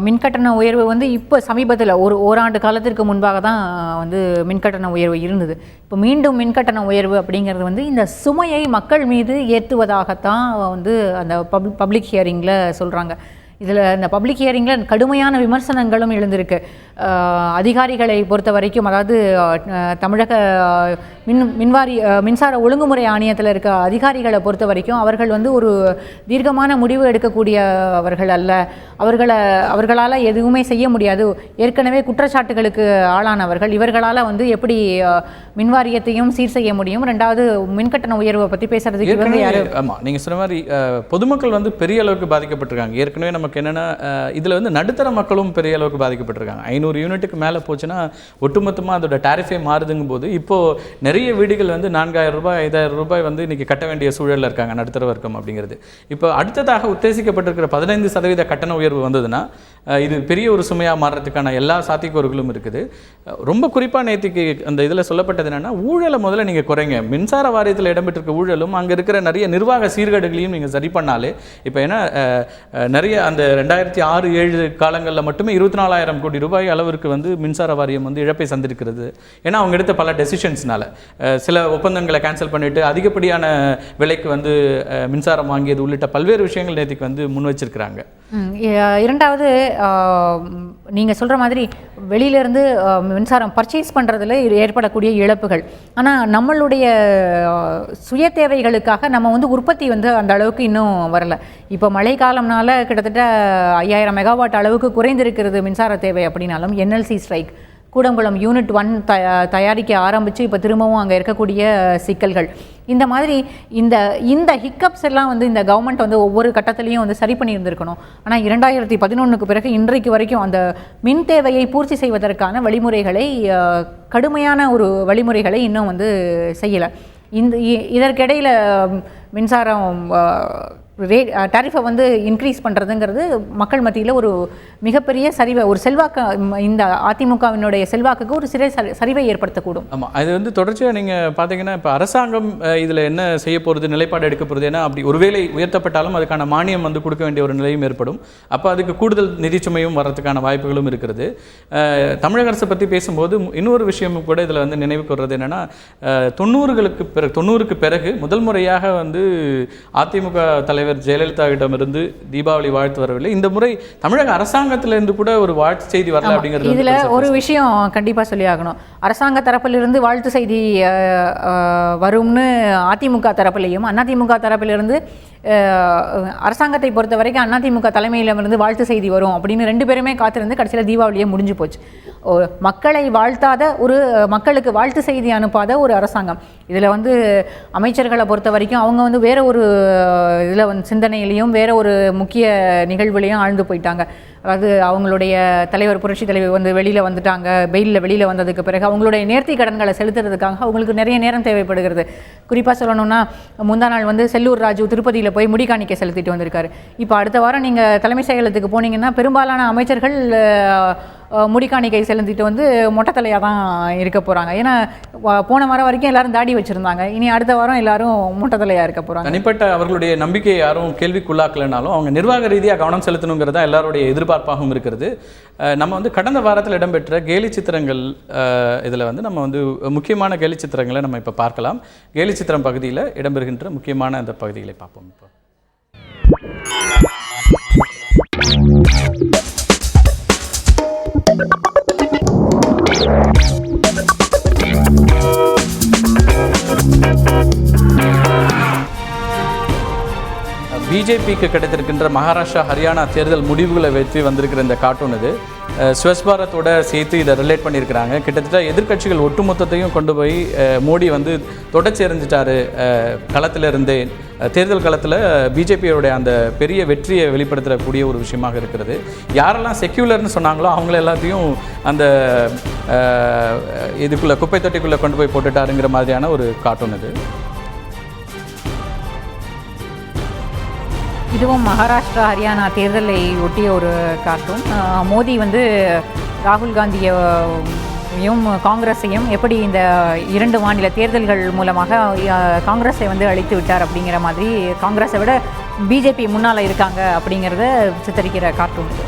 மின்கட்டண உயர்வு வந்து இப்போ சமீபத்தில் ஓராண்டு காலத்திற்கு முன்பாக தான் வந்து மின்கட்டண உயர்வு இருந்தது. இப்போ மீண்டும் மின்கட்டண உயர்வு அப்படிங்கிறது வந்து இந்த சுமையை மக்கள் மீது ஏற்றுவதாகத்தான் வந்து அந்த பப்ளிக் ஹியரிங்கில் சொல்கிறாங்க. இதில் இந்த பப்ளிக் ஹியரிங்கில் கடுமையான விமர்சனங்களும் எழுந்திருக்கு. அதிகாரிகளை பொறுத்த வரைக்கும், அதாவது தமிழக மின்சார ஒழுங்குமுறை ஆணையத்தில் இருக்க அதிகாரிகளை பொறுத்த வரைக்கும் அவர்கள் வந்து ஒரு தீர்க்கமான முடிவு எடுக்கக்கூடியவர்கள் அல்ல. அவர்களால் எதுவுமே செய்ய முடியாது. ஏற்கனவே குற்றச்சாட்டுகளுக்கு ஆளானவர்கள். இவர்களால் வந்து எப்படி மின்வாரியத்தையும் சீர் செய்ய முடியும்? ரெண்டாவது, மின்கட்டண உயர்வை பற்றி பேசுறதுக்கு வந்து யாரு? ஆமாம், நீங்கள் சொன்ன மாதிரி பொதுமக்கள் வந்து பெரிய அளவுக்கு பாதிக்கப்பட்டிருக்காங்க. ஏற்கனவே நமக்கு என்னென்னா, இதில் வந்து நடுத்தர மக்களும் பெரிய அளவுக்கு பாதிக்கப்பட்டிருக்காங்க. 500 யூனிட்டுக்கு மேலே போச்சுன்னா ஒட்டுமொத்தமாக அதோட டாரிஃபே மாறுதுங்கும் போது இப்போது நிறைய வீடுகள் வந்து 4000 ரூபாய் 5000 ரூபாய் வந்து இன்றைக்கி கட்ட வேண்டிய சூழலில் இருக்காங்க நடுத்தர வர்க்கம் அப்படிங்கிறது. இப்போ அடுத்ததாக உத்தேசிக்கப்பட்டிருக்கிற 15% கட்டண உயர்வு வந்ததுன்னா இது பெரிய ஒரு சுமையாக மாறுறதுக்கான எல்லா சாத்தியக்கூறுகளும் இருக்குது. ரொம்ப குறிப்பாக நேற்றுக்கு அந்த இதில் சொல்லப்பட்டது என்னென்னா, ஊழலை முதல்ல நீங்கள் குறைங்க. மின்சார வாரியத்தில் இடம்பெற்றிருக்க ஊழலும் அங்கே இருக்கிற நிறைய நிர்வாக சீர்கேடுகளையும் நீங்கள் சரி பண்ணாலே, இப்போ ஏன்னா நிறைய அந்த 2006-07 காலங்களில் மட்டுமே 24,000 கோடி ரூபாய் அளவிற்கு வந்து மின்சார வாரியம் வந்து இழப்பை சந்திருக்கிறது. ஏன்னா அவங்க எடுத்த பல டெசிஷன்ஸ்னால சில ஒப்பந்தங்களை கேன்சல் பண்ணிவிட்டு அதிகப்படியான விலைக்கு வந்து மின்சாரம் வாங்கியது உள்ளிட்ட பல்வேறு விஷயங்கள் நேற்றுக்கு வந்து முன் வச்சிருக்கிறாங்க. இரண்டாவது, நீங்கள் சொல்கிற மாதிரி வெளியிலேருந்து மின்சாரம் பர்ச்சேஸ் பண்ணுறதுல ஏற்படக்கூடிய இழப்புகள். ஆனால் நம்மளுடைய சுய தேவைகளுக்காக நம்ம வந்து உற்பத்தி வந்து அந்த அளவுக்கு இன்னும் வரலை. இப்போ மழை காலம்னால கிட்டத்தட்ட 5000 மெகாவாட் அளவுக்கு குறைந்திருக்கிறது மின்சார தேவை அப்படின்னாலும், என்எல்சி ஸ்ட்ரைக், கூடங்குளம் யூனிட் 1 தயாரிக்க ஆரம்பித்து இப்போ திரும்பவும் அங்கே இருக்கக்கூடிய சிக்கல்கள், இந்த மாதிரி இந்த ஹிக்கப்ஸ் எல்லாம் வந்து இந்த கவர்மெண்ட் வந்து ஒவ்வொரு கட்டத்திலையும் வந்து சரி பண்ணியிருந்திருக்கணும். ஆனால் 2011க்கு பிறகு இன்றைக்கு வரைக்கும் அந்த மின் தேவையை பூர்த்தி செய்வதற்கான வழிமுறைகளை, கடுமையான ஒரு வழிமுறைகளை இன்னும் வந்து செய்யலை. இதற்கிடையில் மின்சாரம் டாரிஃபை வந்து இன்க்ரீஸ் பண்ணுறதுங்கிறது மக்கள் மத்தியில் ஒரு மிகப்பெரிய சரிவை, ஒரு செல்வாக்கு, இந்த அதிமுகவினுடைய செல்வாக்குக்கு ஒரு சிறிய சரிவை ஏற்படுத்தக்கூடும். ஆமாம், அது வந்து தொடர்ச்சியாக நீங்கள் பார்த்தீங்கன்னா இப்போ அரசாங்கம் இதில் என்ன செய்ய போகிறது, நிலைப்பாடு எடுக்க போகிறது, ஏன்னா அப்படி ஒருவேளை உயர்த்தப்பட்டாலும் அதுக்கான மானியம் வந்து கொடுக்க வேண்டிய ஒரு நிலையும் ஏற்படும். அப்போ அதுக்கு கூடுதல் நிதிச்சுமையும் வர்றதுக்கான வாய்ப்புகளும் இருக்கிறது. தமிழக அரசை பற்றி பேசும்போது இன்னொரு விஷயமும் கூட இதில் வந்து நினைவுக்கு வர்றது என்னென்னா, 90க்கு பிறகு முதல் முறையாக வந்து அதிமுக தலைவர் ஜெயலலிதாவிடமிருந்து தீபாவளி வாழ்த்து வரவில்லை. இந்த முறை தமிழக அரசாங்கத்திலிருந்து கூட ஒரு வாழ்த்து செய்தி வரல அப்படிங்கிறது. இதில் ஒரு விஷயம் கண்டிப்பாக சொல்லி ஆகணும். அரசாங்க தரப்பிலிருந்து வாழ்த்து செய்தி வரும்னு அதிமுக தரப்பிலையும், அதிமுக தரப்பிலிருந்து அரசாங்கத்தை பொறுத்த வரைக்கும் அதிமுக தலைமையிலிருந்து வாழ்த்து செய்தி வரும் அப்படின்னு 2 பேருமே காத்திருந்து கடைசியில் தீபாவளியே முடிஞ்சு போச்சு. மக்களை வாழ்த்தாத மக்களுக்கு வாழ்த்து செய்தி அனுப்பாத ஒரு அரசாங்கம். இதில் வந்து அமைச்சர்களை பொறுத்த வரைக்கும் அவங்க வந்து வேற ஒரு இதில் வந்து சிந்தனையிலையும் வேற ஒரு முக்கிய நிகழ்வுலையும் ஆழ்ந்து போயிட்டாங்க. அதாவது அவங்களுடைய தலைவர், புரட்சி தலைவர் வந்து வெளியில் வந்துட்டாங்க. வெளியில் வந்ததுக்கு பிறகு அவங்களுடைய நேர்த்தி கடன்களை செலுத்துறதுக்காக அவங்களுக்கு நிறைய நேரம் தேவைப்படுகிறது. குறிப்பாக சொல்லணும்னா, முந்தா நாள் வந்து செல்லூர் ராஜு திருப்பதியில் போய் முடிக்காணிக்கை செலுத்திட்டு வந்திருக்காரு. இப்போ அடுத்த வாரம் நீங்கள் தலைமை செயலகத்துக்கு போனீங்கன்னா பெரும்பாலான அமைச்சர்கள் முடிக்காணிக்கை செலுத்திட்டு வந்து மொட்டைத்தலையாக தான் இருக்க போகிறாங்க. ஏன்னா போன வாரம் வரைக்கும் எல்லாரும் தாடி வச்சுருந்தாங்க, இனி அடுத்த வாரம் எல்லாரும் மொட்டைத்தலையாக இருக்க போகிறாங்க. தனிப்பட்ட அவர்களுடைய நம்பிக்கையை யாரும் கேள்விக்குள்ளாக்கலைனாலும் அவங்க நிர்வாக ரீதியாக கவனம் செலுத்தணுங்கிறதா எல்லாருடைய எதிர்பார்ப்பாகவும் இருக்கிறது. நம்ம வந்து கடந்த வாரத்தில் இடம்பெற்ற கேலி சித்திரங்கள் இதில் வந்து நம்ம வந்து முக்கியமான கேலி சித்திரங்களை நம்ம இப்போ பார்க்கலாம். கேலி சித்திரம் பகுதியில் இடம்பெறுகின்ற முக்கியமான அந்த பகுதிகளை பார்ப்போம். இப்போ பிஜேபிக்கு கிடைத்திருக்கின்ற மகாராஷ்டிரா, ஹரியானா தேர்தல் முடிவுகளை வச்சு வந்திருக்கிற இந்த கார்ட்டூன் இது ஸ்வச் பாரத்தோட சேர்த்து இதை ரிலேட் பண்ணியிருக்கிறாங்க. கிட்டத்தட்ட எதிர்க்கட்சிகள் ஒட்டுமொத்தத்தையும் கொண்டு போய் மோடி வந்து தொடச்சி எறிஞ்சிட்டாரு களத்திலிருந்தே. தேர்தல் களத்தில் பிஜேபியோடைய அந்த பெரிய வெற்றியை வெளிப்படுத்தக்கூடிய ஒரு விஷயமாக இருக்கிறது. யாரெல்லாம் செக்யூலர்னு சொன்னாங்களோ அவங்கள எல்லாத்தையும் அந்த இதுக்குள்ளே குப்பை தொட்டிக்குள்ளே கொண்டு போய் போட்டுட்டாருங்கிற மாதிரியான ஒரு கார்ட்டூன் இது. இதுவும் மகாராஷ்டிரா, ஹரியானா தேர்தலை ஒட்டிய ஒரு கார்ட்டூன். மோடி வந்து ராகுல் காந்தியையும் காங்கிரஸையும் எப்படி இந்த 2 மாநில தேர்தல்கள் மூலமாக காங்கிரஸை வந்து அழித்து விட்டார் அப்படிங்கிற மாதிரி, காங்கிரஸை விட பிஜேபி முன்னால் இருக்காங்க அப்படிங்கிறத சித்தரிக்கிற கார்ட்டூன் இது.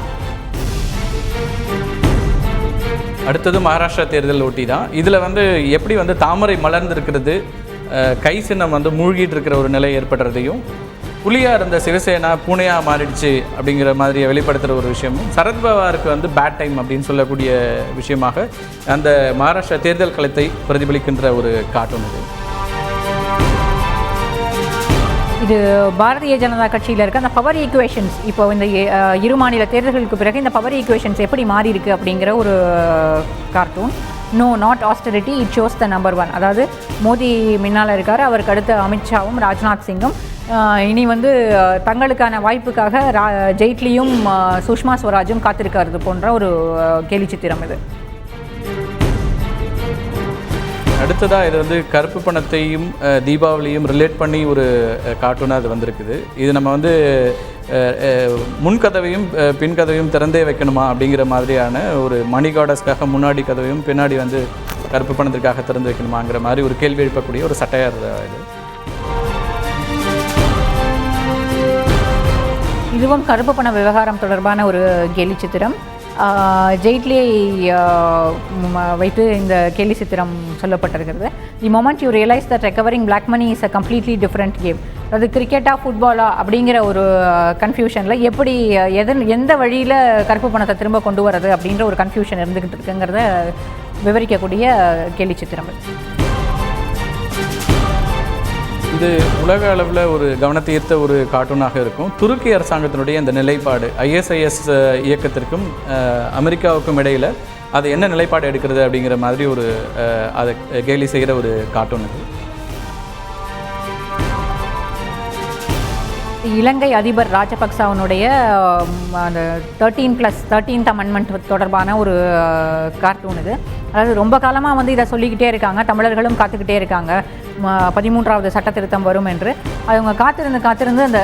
அடுத்தது மகாராஷ்டிரா தேர்தல் ஒட்டி தான். இதில் வந்து எப்படி வந்து தாமரை மலர்ந்திருக்கிறது, கை சின்னம் வந்து மூழ்கிட்டு இருக்கிற ஒரு நிலை ஏற்படுறதையும், புலியாக இருந்த சிவசேனா பூனையாக மாறிடுச்சு அப்படிங்கிற மாதிரி வெளிப்படுத்துகிற ஒரு விஷயமும், சரத்பவாருக்கு வந்து பேட் டைம் அப்படின்னு சொல்லக்கூடிய விஷயமாக அந்த மகாராஷ்டிரா தேர்தல் களத்தை பிரதிபலிக்கின்ற ஒரு கார்ட்டூன் இது. இது பாரதிய ஜனதா கட்சியில் இருக்க அந்த பவர் ஈக்குவேஷன்ஸ், இப்போ இந்த 2 மாநில தேர்தல்களுக்கு பிறகு இந்த பவர் ஈக்குவேஷன்ஸ் எப்படி மாறி இருக்கு அப்படிங்கிற ஒரு cartoon. No not austerity, it shows the number 1. அதாவது மோடி முன்னால் இருக்கார், அவருக்கு அடுத்து அமித்ஷாவும் ராஜ்நாத் சிங்கும். இனி வந்து தங்களுக்கான வாய்ப்புக்காக ஜெய்ட்லியும் சுஷ்மா ஸ்வராஜும் காத்திருக்கிறது போன்ற ஒரு கேலி சித்திரம் இது. அடுத்ததாக இது வந்து கருப்பு பணத்தையும் தீபாவளியும் ரிலேட் பண்ணி ஒரு கார்ட்டூனாக அது வந்திருக்குது. இது நம்ம வந்து முன்கதவையும் பின்கதவையும் திறந்தே வைக்கணுமா அப்படிங்கிற மாதிரியான ஒரு மணி கார்டஸ்க்காக முன்னாடி கதவையும் பின்னாடி வந்து கருப்பு பணத்திற்காக திறந்து வைக்கணுமாங்கிற மாதிரி ஒரு கேள்வி எழுப்பக்கூடிய ஒரு சட்டையார் இது. இதுவும் கருப்பு பண விவகாரம் தொடர்பான ஒரு கேலி சித்திரம். ஜெய்ட்லியை வைத்து இந்த கேலி சித்திரம் சொல்லப்பட்டிருக்கிறது. The moment you realise that recovering black money is a completely different game. அது கிரிக்கெட்டா ஃபுட்பாலா அப்படிங்கிற ஒரு கன்ஃபியூஷனில் எப்படி எந்த வழியில் கருப்பு பணத்தை திரும்ப கொண்டு வரது அப்படின்ற ஒரு கன்ஃபியூஷன் இருந்துக்கிட்டு இருக்குங்கிறத விவரிக்கக்கூடிய கேலி சித்திரம். இது உலக அளவில் ஒரு கவனத்தை ஈர்த்த ஒரு கார்ட்டூனாக இருக்கும். துருக்கி அரசாங்கத்தினுடைய இந்த நிலைப்பாடு, ISIS இயக்கத்திற்கும் அமெரிக்காவுக்கும் இடையில் அது என்ன நிலைப்பாடு எடுக்கிறது அப்படிங்கிற மாதிரி ஒரு அதை கேலி செய்கிற ஒரு கார்ட்டூன் இது. இலங்கை அதிபர் ராஜபக்சவனுடைய அந்த 13th அமெண்ட்மெண்ட் தொடர்பான ஒரு கார்ட்டூன் இது. அதாவது ரொம்ப காலமாக வந்து இதை சொல்லிக்கிட்டே இருக்காங்க, தமிழர்களும் காத்துக்கிட்டே இருக்காங்க 13வது சட்ட திருத்தம் வரும் என்று. அவங்க காத்திருந்து அந்த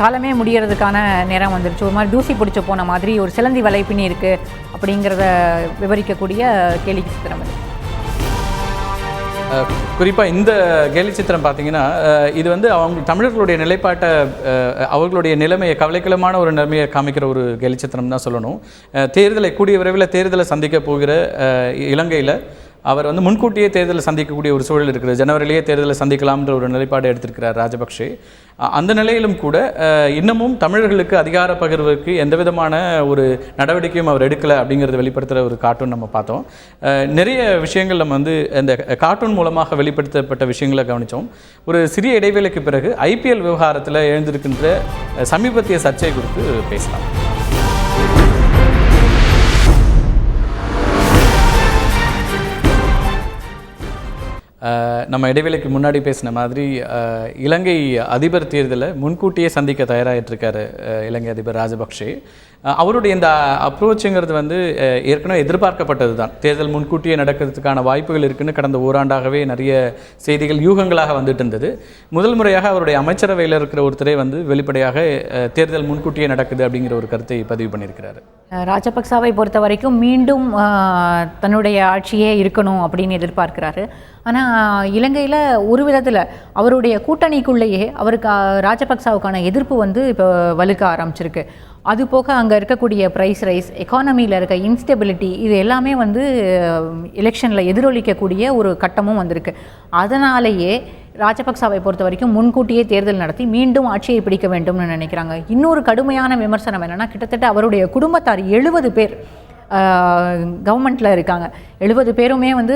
காலமே முடியறதுக்கான நேரம் வந்துருச்சு. ஒரு மாதிரி தூசி பிடிச்சி போன மாதிரி ஒரு சிலந்தி வலைப்பினி இருக்குது அப்படிங்கிறத விவரிக்கக்கூடிய கேலி சித்திரம் அது. குறிப்பாக இந்த கேலி சித்திரம் பார்த்தீங்கன்னா இது வந்து அவங்க தமிழர்களுடைய நிலைப்பாட்டை, அவர்களுடைய நிலைமையை, கவலைக்கிடமான ஒரு நிலைமையை காமிக்கிற ஒரு கேலி சித்திரம் தான் சொல்லணும். கூடிய விரைவில் தேர்தலை சந்திக்க போகிற இலங்கையில் அவர் வந்து முன்கூட்டியே தேர்தலை சந்திக்கக்கூடிய ஒரு சூழல் இருக்குது. ஜனவரியிலேயே தேர்தலை சந்திக்கலாம்ன்ற ஒரு நிலைப்பாடு எடுத்திருக்கிறார் ராஜபக்ஷே. அந்த நிலையிலும் கூட இன்னமும் தமிழர்களுக்கு அதிகார பகிர்வுக்கு எந்த விதமான ஒரு நடவடிக்கையும் அவர் எடுக்கலை அப்படிங்கிறத வெளிப்படுத்துகிற ஒரு கார்ட்டூன் நம்ம பார்த்தோம். நிறைய விஷயங்கள் நம்ம வந்து இந்த கார்ட்டூன் மூலமாக வெளிப்படுத்தப்பட்ட விஷயங்களை கவனித்தோம். ஒரு சிறிய இடைவேளைக்கு பிறகு IPL விவகாரத்தில் எழுந்திருக்கின்ற சமீபத்திய சர்ச்சை குறித்து பேசலாம். நம்ம இடைவேளைக்கு முன்னாடி பேசின மாதிரி இலங்கை அதிபர் தேர்தலை முன்கூட்டியே சந்திக்க தயாராகிட்டிருக்காரு இலங்கை அதிபர் ராஜபக்ஷே. அவருடைய இந்த அப்ரோச்சுங்கிறது வந்து ஏற்கனவே எதிர்பார்க்கப்பட்டது தான். தேர்தல் முன்கூட்டியே நடக்கிறதுக்கான வாய்ப்புகள் இருக்குன்னு கடந்த ஓராண்டாகவே நிறைய செய்திகள் யூகங்களாக வந்துட்டு இருந்தது. முதல் முறையாக அவருடைய அமைச்சரவையில் இருக்கிற ஒருத்தரே வந்து வெளிப்படையாக தேர்தல் முன்கூட்டியே நடக்குது அப்படிங்கிற ஒரு கருத்தை பதிவு பண்ணியிருக்கிறாரு. ராஜபக்சாவை பொறுத்த வரைக்கும் மீண்டும் தன்னுடைய ஆட்சியே இருக்கணும் அப்படின்னு எதிர்பார்க்கிறாரு. ஆனால் இலங்கையில் ஒரு விதத்தில் அவருடைய கூட்டணிக்குள்ளேயே அவருக்கு ராஜபக்சாவுக்கான எதிர்ப்பு வந்து இப்போ வலுக்க ஆரம்பிச்சிருக்கு. அது போக அங்கே இருக்கக்கூடிய ப்ரைஸ் ரைஸ், எக்கானமியில் இருக்க இன்ஸ்டெபிலிட்டி, இது எல்லாமே வந்து எலெக்ஷனில் எதிரொலிக்கக்கூடிய ஒரு கட்டமும் வந்திருக்கு. அதனாலேயே ராஜபக்சாவை பொறுத்த வரைக்கும் முன்கூட்டியே தேர்தல் நடத்தி மீண்டும் ஆட்சியை பிடிக்க வேண்டும்னு நினைக்கிறாங்க. இன்னொரு கடுமையான விமர்சனம் என்னென்னா, கிட்டத்தட்ட அவருடைய குடும்பத்தார் 70 பேர் கவர்மெண்ட்டில் இருக்காங்க. 70 பேருமே வந்து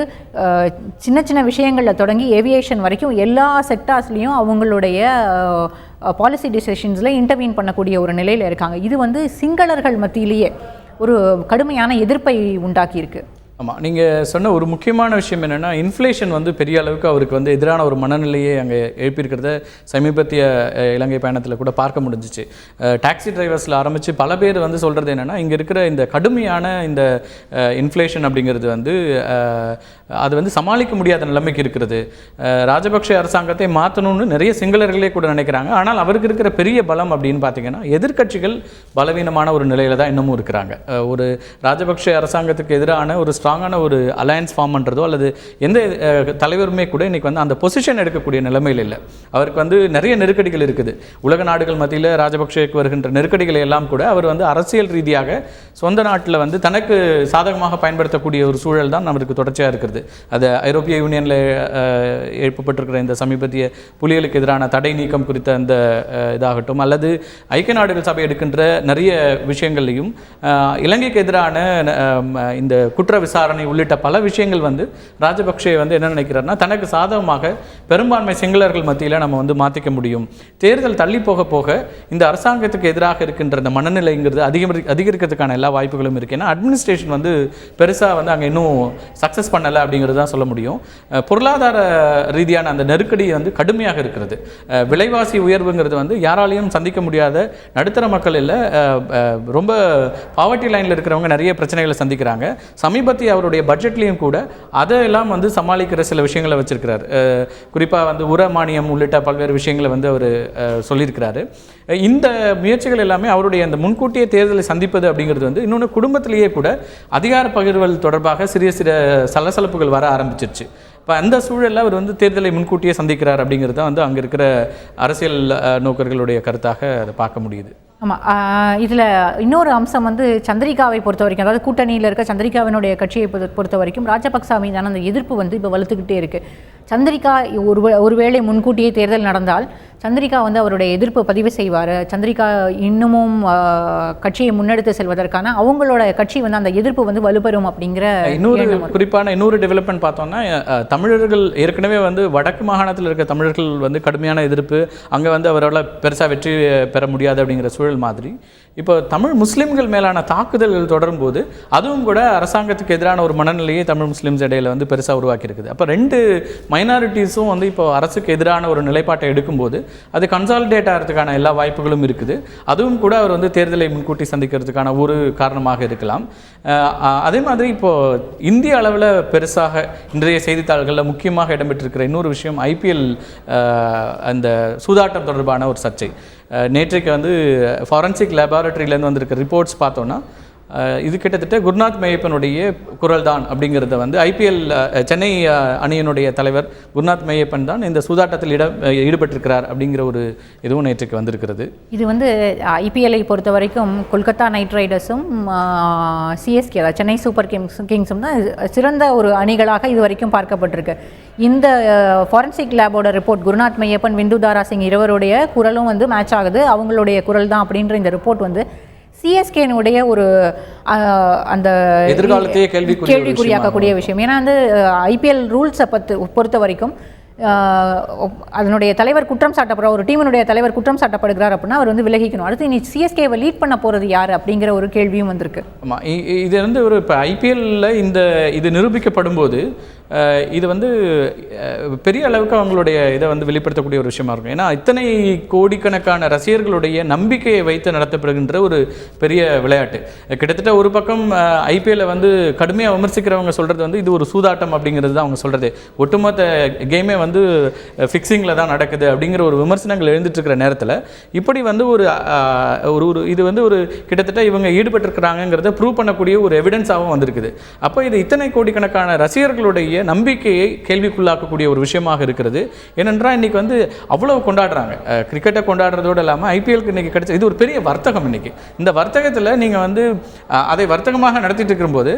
சின்ன சின்ன விஷயங்களில் தொடங்கி ஏவியேஷன் வரைக்கும் எல்லா செக்டார்ஸ்லேயும் அவங்களுடைய பாலிசி டிசிஷன்ஸில் இன்டர்வீன் பண்ணக்கூடிய ஒரு நிலையில் இருக்காங்க. இது வந்து சிங்களர்கள் மத்தியிலேயே ஒரு கடுமையான எதிர்ப்பை உண்டாக்கியிருக்கு. ஆமாம், நீங்கள் சொன்ன ஒரு முக்கியமான விஷயம் என்னென்னா, இன்ஃப்ளேஷன் வந்து பெரிய அளவுக்கு அவருக்கு வந்து எதிரான ஒரு மனநிலையை அங்கே எழுப்பியிருக்கிறத சமீபத்திய இலங்கை பயணத்தில் கூட பார்க்க முடிஞ்சிச்சு. டாக்ஸி டிரைவர்ஸில் ஆரம்பித்து பல பேர் வந்து சொல்கிறது என்னென்னா, இங்கே இருக்கிற இந்த கடுமையான இந்த இன்ஃப்ளேஷன் அப்படிங்கிறது வந்து அது வந்து சமாளிக்க முடியாத நிலைமைக்கு இருக்கிறது. ராஜபக்ஷ அரசாங்கத்தை மாற்றணும்னு நிறைய சிங்களர்களே கூட நினைக்கிறாங்க. ஆனால் அவருக்கு இருக்கிற பெரிய பலம் அப்படின்னு பார்த்தீங்கன்னா, எதிர்க்கட்சிகள் பலவீனமான ஒரு நிலையில் தான் இன்னமும் இருக்கிறாங்க. ஒரு ராஜபக்ஷ அரசாங்கத்துக்கு எதிரான ஒரு ஸ்ட்ராங்கான ஒரு அலையன்ஸ் ஃபார்ம் பண்ணுறதோ அல்லது எந்த தலைவருமே கூட இன்றைக்கி வந்து அந்த பொசிஷன் எடுக்கக்கூடிய நிலைமையில் இல்லை. அவருக்கு வந்து நிறைய நெருக்கடிகள் இருக்குது. உலக நாடுகள் மத்தியில் ராஜபக்ஷேக்கு வருகின்ற நெருக்கடிகளை எல்லாம் கூட அவர் வந்து அரசியல் ரீதியாக சொந்த நாட்டில் வந்து தனக்கு சாதகமாக பயன்படுத்தக்கூடிய ஒரு சூழல் தான் அவருக்கு தொடர்ச்சியாக இருக்கிறது. அது ஐரோப்பிய யூனியனில் எழுப்பப்பட்டிருக்கிற இந்த சமீபத்திய புலிகளுக்கு எதிரான தடை நீக்கம் குறித்த அந்த இதாகட்டும், அல்லது ஐக்கிய நாடுகள் சபை எடுக்கின்ற நிறைய விஷயங்கள்லையும் இலங்கைக்கு எதிரான இந்த குற்ற விசாரணை உள்ளிட்ட பல விஷயங்கள் வந்து ராஜபக்ஷே வந்து என்ன நினைக்கிறார்னா, தனக்கு சாதகமாக பெரும்பான்மை சிங்களர்கள் மத்தியில் நம்ம வந்து மாற்றிக்க முடியும். தேர்தல் தள்ளி போக போக இந்த அரசாங்கத்துக்கு எதிராக இருக்கின்ற இந்த மனநிலைங்கிறது அதிகரிக்கிறதுக்கான எல்லா வாய்ப்புகளும் இருக்குது. ஏன்னா அட்மினிஸ்ட்ரேஷன் வந்து பெருசாக வந்து அங்கே இன்னும் சக்ஸஸ் பண்ணலை அப்படிங்கிறது தான் சொல்ல முடியும். பொருளாதார ரீதியான அந்த நெருக்கடி வந்து கடுமையாக இருக்கிறது. விலைவாசி உயர்வுங்கிறது வந்து யாராலையும் சந்திக்க முடியாத நடுத்தர மக்கள் இல்லை, ரொம்ப பாவர்ட்டி லைனில் இருக்கிறவங்க நிறைய பிரச்சனைகளை சந்திக்கிறாங்க. சமீபத்திய அவருடைய பட்ஜெட்லேயும் கூட அதையெல்லாம் வந்து சமாளிக்கிற சில விஷயங்களை வச்சிருக்கிறார். குறிப்பாக வந்து உர மானியம் உள்ளிட்ட பல்வேறு விஷயங்களை வந்து அவர் சொல்லியிருக்கிறாரு. இந்த முயற்சிகள் எல்லாமே அவருடைய அந்த முன்கூட்டிய தேர்தலை சந்திப்பது அப்படிங்கிறது வந்து இன்னொன்று குடும்பத்திலேயே கூட அதிகார பகிர்வுகள் தொடர்பாக சிறிய சிறிய சலசலப்புகள் வர ஆரம்பிச்சிருச்சு. இப்போ அந்த சூழலில் அவர் வந்து தேர்தலை முன்கூட்டியே சந்திக்கிறார் அப்படிங்கிறது தான் வந்து அங்கே இருக்கிற அரசியல் நோக்கர்களுடைய கருத்தாக அதை பார்க்க முடியுது. ஆமாம், இதில் இன்னொரு அம்சம் வந்து சந்திரிகாவை பொறுத்த வரைக்கும், அதாவது கூட்டணியில் இருக்க சந்திரிகாவினுடைய கட்சியை பொறுத்த வரைக்கும் ராஜபக்ச மீதான அந்த எதிர்ப்பு வந்து இப்போ வலுத்துக்கிட்டே இருக்குது. சந்திரிகா ஒருவேளை முன்கூட்டியே தேர்தல் நடந்தால் சந்திரிகா வந்து அவருடைய எதிர்ப்பு பதிவு செய்வார். சந்திரிகா இன்னமும் கட்சியை முன்னெடுத்து செல்வதற்கான அவங்களோட கட்சி வந்து அந்த எதிர்ப்பு வந்து வலுப்பெறும் அப்படிங்கிற இன்னொரு டெவலப்மெண்ட் பார்த்தோம்னா, தமிழர்கள் ஏற்கனவே வந்து வடக்கு மாகாணத்தில் இருக்க தமிழர்கள் வந்து கடுமையான எதிர்ப்பு, அங்கே வந்து அவரால் பெருசாக வெற்றி பெற முடியாது அப்படிங்கிற சூழல் சூழல் மாதிரி இப்போ தமிழ் முஸ்லீம்கள் மேலான தாக்குதல்கள் தொடரும்போது அதுவும் கூட அரசாங்கத்துக்கு எதிரான ஒரு மனநிலையை தமிழ் முஸ்லீம்ஸ் இடையில வந்து பெருசாக உருவாக்கியிருக்குது. அப்போ 2 மைனாரிட்டிஸும் வந்து இப்போ அரசுக்கு எதிரான ஒரு நிலைப்பாட்டை எடுக்கும்போது அது கன்சாலிடேட் ஆகிறதுக்கான எல்லா வாய்ப்புகளும் இருக்குது. அதுவும் கூட அவர் வந்து தேர்தலை முன்கூட்டி சந்திக்கிறதுக்கான ஒரு காரணமாக இருக்கலாம். அதே மாதிரி இப்போது இந்திய அளவில் பெருசாக இன்றைய செய்தித்தாள்களில் முக்கியமாக இடம்பெற்றிருக்கிற இன்னொரு விஷயம் IPL அந்த சூதாட்டம் தொடர்பான ஒரு சர்ச்சை. நேற்றைக்கு வந்து ஃபாரன்சிக் லேபார்ட்டரியிலேருந்து வந்திருக்க ரிப்போர்ட்ஸ் பார்த்தோன்னா இது கிட்டத்தட்ட குருநாத் மெய்யப்பனுடைய குரல் தான் அப்படிங்கிறத வந்து IPL சென்னை அணியினுடைய தலைவர் குருநாத் மெய்யப்பன் தான் இந்த சூதாட்டத்தில் ஈடுபட்டிருக்கிறார் அப்படிங்கிற ஒரு இதுவும் நேற்றுக்கு வந்திருக்கிறது. இது வந்து IPL-ஐ பொறுத்த வரைக்கும் கொல்கத்தா நைட் ரைடர்ஸும் CSK அதாவது சென்னை சூப்பர் கிங்ஸும் தான் சிறந்த ஒரு அணிகளாக இது வரைக்கும் பார்க்கப்பட்டிருக்கு. இந்த ஃபாரன்சிக் லேபோட ரிப்போர்ட் குருநாத் மெய்யப்பன், விந்து தாரா சிங் இருவருடைய குரலும் வந்து மேட்ச் ஆகுது, அவங்களுடைய குரல் தான் அப்படின்ற இந்த ரிப்போர்ட் வந்து CSK-னுடைய ஒரு அந்த எதிர்காலத்தையே கேள்விக்குறியாக்கக்கூடிய விஷயம். ஏன்னா வந்து IPL ரூல்ஸை பொறுத்த வரைக்கும் அதனுடைய தலைவர் குற்றம் சாட்டப்படுற ஒரு டீமினுடைய தலைவர் குற்றம் சாட்டப்படுகிறார் அப்படின்னா அவர் வந்து விலகிக்கணும். அடுத்து நீ CSK-வை லீட் பண்ண போகிறது யார் அப்படிங்கிற ஒரு கேள்வியும் வந்திருக்கு. ஆமாம், இது வந்து ஒரு இப்போ IPL-ல இது நிரூபிக்கப்படும் போது இது வந்து பெரிய அளவுக்கு அவங்களுடைய இதை வந்து வெளிப்படுத்தக்கூடிய ஒரு விஷயமா இருக்கும். ஏன்னா இத்தனை கோடிக்கணக்கான ரசிகர்களுடைய நம்பிக்கையை வைத்து நடத்தப்படுகின்ற ஒரு பெரிய விளையாட்டு. கிட்டத்தட்ட ஒரு பக்கம் IPL-ஐ வந்து கடுமையாக விமர்சிக்கிறவங்க சொல்கிறது வந்து இது ஒரு சூதாட்டம் அப்படிங்கிறது தான் அவங்க சொல்கிறது. ஒட்டுமொத்த கேமே வந்து ஃபிக்ஸிங்கில் தான் நடக்குது அப்படிங்கிற ஒரு விமர்சனங்கள் எழுந்துட்டு இருக்கிற நேரத்தில் இப்படி வந்து ஒரு இது வந்து ஒரு கிட்டத்தட்ட இவங்க ஈடுபட்டிருக்கிறாங்கிறத ப்ரூவ் பண்ணக்கூடிய ஒரு எவிடன்ஸாகவும் வந்திருக்குது. அப்போ இது இத்தனை கோடிக்கணக்கான ரசிகர்களுடைய நம்பிக்கையை கேள்விக்குள்ளாக்கக்கூடிய ஒரு விஷயமாக இருக்கிறது. ஏனென்றால் இன்றைக்கி வந்து அவ்வளவு கொண்டாடுறாங்க, கிரிக்கெட்டை கொண்டாடுறதோடு இல்லாமல் IPL-க்கு இன்றைக்கி கிடைச்ச இது ஒரு பெரிய வர்த்தகம். இன்றைக்கி இந்த வர்த்தகத்தில் நீங்கள் வந்து அதை வர்த்தகமாக நடத்திட்டு இருக்கும்போது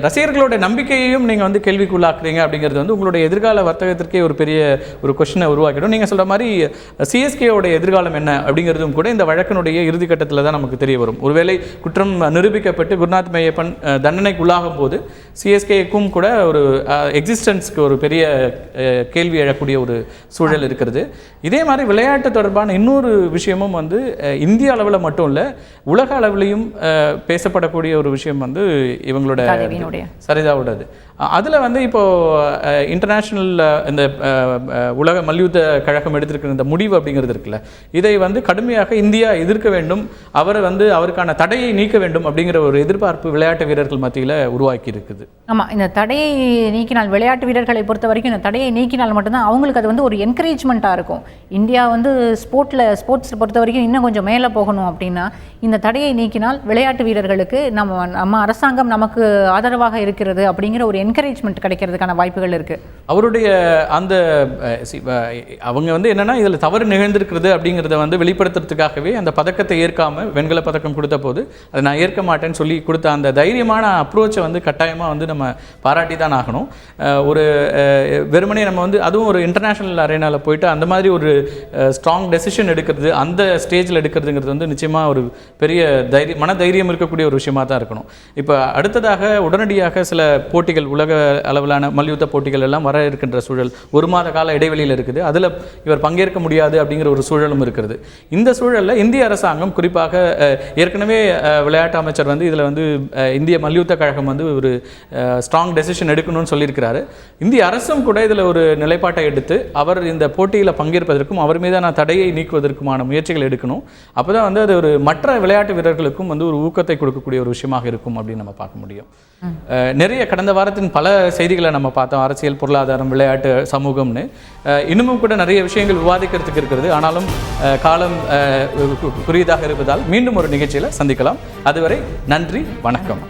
ரசிகர்களுடைய நம்பிக்கையையும் நீங்கள் வந்து கேள்விக்குள்ளாக்குறீங்க அப்படிங்கிறது வந்து உங்களுடைய எதிர்கால வர்த்தகத்திற்கே ஒரு பெரிய ஒரு கொஸ்டினை உருவாக்கிடும். நீங்கள் சொல்கிற மாதிரி CSK-யோட எதிர்காலம் என்ன அப்படிங்கிறதும் கூட இந்த வழக்கினுடைய இறுதிக்கட்டத்தில் தான் நமக்கு தெரிய வரும். ஒருவேளை குற்றம் நிரூபிக்கப்பட்டு குருநாத் மெய்யப்பன் தண்டனைக்கு உள்ளாகும் போது CSK-க்கும் கூட ஒரு எக்ஸிஸ்டன்ஸ்க்கு ஒரு பெரிய கேள்வி எழக்கூடிய ஒரு சூழல் இருக்கிறது. இதே மாதிரி விளையாட்டு தொடர்பான இன்னொரு விஷயமும் வந்து இந்திய அளவில் மட்டும் இல்லை, உலக அளவிலையும் பேசப்படக்கூடிய ஒரு விஷயம் வந்து இவங்களோட சரிதாவோடது. அதில் வந்து இப்போது இன்டர்நேஷ்னல் இந்த உலக மல்யுத்த கழகம் எடுத்திருக்கிற இந்த முடிவு அப்படிங்கிறது இருக்குல்ல, இதை வந்து கடுமையாக இந்தியா எதிர்க்க வேண்டும், அவரை வந்து அவருக்கான தடையை நீக்க வேண்டும் அப்படிங்கிற ஒரு எதிர்பார்ப்பு விளையாட்டு வீரர்கள் மத்தியில் உருவாக்கி இருக்குது. ஆமாம், இந்த தடையை நீக்கினால் விளையாட்டு வீரர்களை பொறுத்த வரைக்கும் இந்த தடையை நீக்கினால் மட்டும்தான் அவங்களுக்கு அது வந்து ஒரு என்கரேஜ்மெண்ட்டாக இருக்கும். இந்தியா வந்து ஸ்போர்ட்ஸ் பொறுத்த வரைக்கும் இன்னும் கொஞ்சம் மேலே போகணும் அப்படின்னா இந்த தடையை நீக்கினால் விளையாட்டு வீரர்களுக்கு நம்ம அரசாங்கம் நமக்கு ஆதரவாக இருக்கிறது அப்படிங்கிற ஒரு என்கரேஜ்மெண்ட் கிடைக்கிறதுக்கான வாய்ப்புகள் இருக்குது. அவருடைய அந்த அவங்க வந்து என்னென்னா இதில் தவறு நிகழ்ந்திருக்கிறது அப்படிங்கிறத வந்து வெளிப்படுத்துறதுக்காகவே அந்த பதக்கத்தை ஏற்காமல் வெண்கல பதக்கம் கொடுத்த போது அதை நான் ஏற்க மாட்டேன்னு சொல்லி கொடுத்த அந்த தைரியமான அப்ரோச்சை வந்து கட்டாயமாக வந்து நம்ம பாராட்டி தான் ஆகணும். ஒரு வெறுமனே நம்ம வந்து அதுவும் ஒரு இன்டர்நேஷ்னல் அரேனாவில் போயிட்டு அந்த மாதிரி ஒரு ஸ்ட்ராங் டெசிஷன் எடுக்கிறது, அந்த ஸ்டேஜில் எடுக்கிறதுங்கிறது வந்து நிச்சயமாக ஒரு பெரிய மன தைரியம் இருக்கக்கூடிய ஒரு விஷயமாக தான் இருக்கணும். இப்போ அடுத்ததாக உடனடியாக சில போட்டிகள், உலக அளவிலான மல்யுத்த போட்டிகள் எல்லாம் வர இருக்கின்ற சூழல் ஒரு மாத கால இடைவெளியில் இருக்குது. அதில் இவர் பங்கேற்க முடியாது அப்படிங்கிற ஒரு சூழலும் இருக்கிறது. இந்த சூழலில் இந்திய அரசாங்கம் குறிப்பாக ஏற்கனவே விளையாட்டு அமைச்சர் வந்து இதில் வந்து இந்திய மல்யுத்த கழகம் வந்து ஒரு ஸ்ட்ராங் டெசிஷன் எடுக்கணும்னு சொல்லியிருக்கிறாரு. இந்திய அரசும் கூட இதில் ஒரு நிலைப்பாட்டை எடுத்து அவர் இந்த போட்டியில் பங்கேற்பதற்கும் அவர் மீதான தடையை நீக்குவதற்குமான முயற்சிகள் எடுக்கணும். அப்போ தான் வந்து அது ஒரு மற்ற விளையாட்டு வீரர்களுக்கும் வந்து ஒரு ஊக்கத்தை கொடுக்கக்கூடிய ஒரு விஷயமாக இருக்கும் அப்படின்னு நம்ம பார்க்க முடியும். நிறைய கடந்த வாரத்தின் பல செய்திகளை நம்ம பார்த்தோம், அரசியல், பொருளாதாரம், விளையாட்டு, சமூகம்னு. இன்னமும் கூட நிறைய விஷயங்கள் விவாதிக்கிறதுக்கு இருக்கிறது. ஆனாலும் காலம் குறியதாக இருப்பதால் மீண்டும் ஒரு நிகழ்ச்சியில் சந்திக்கலாம். அதுவரை நன்றி, வணக்கம்.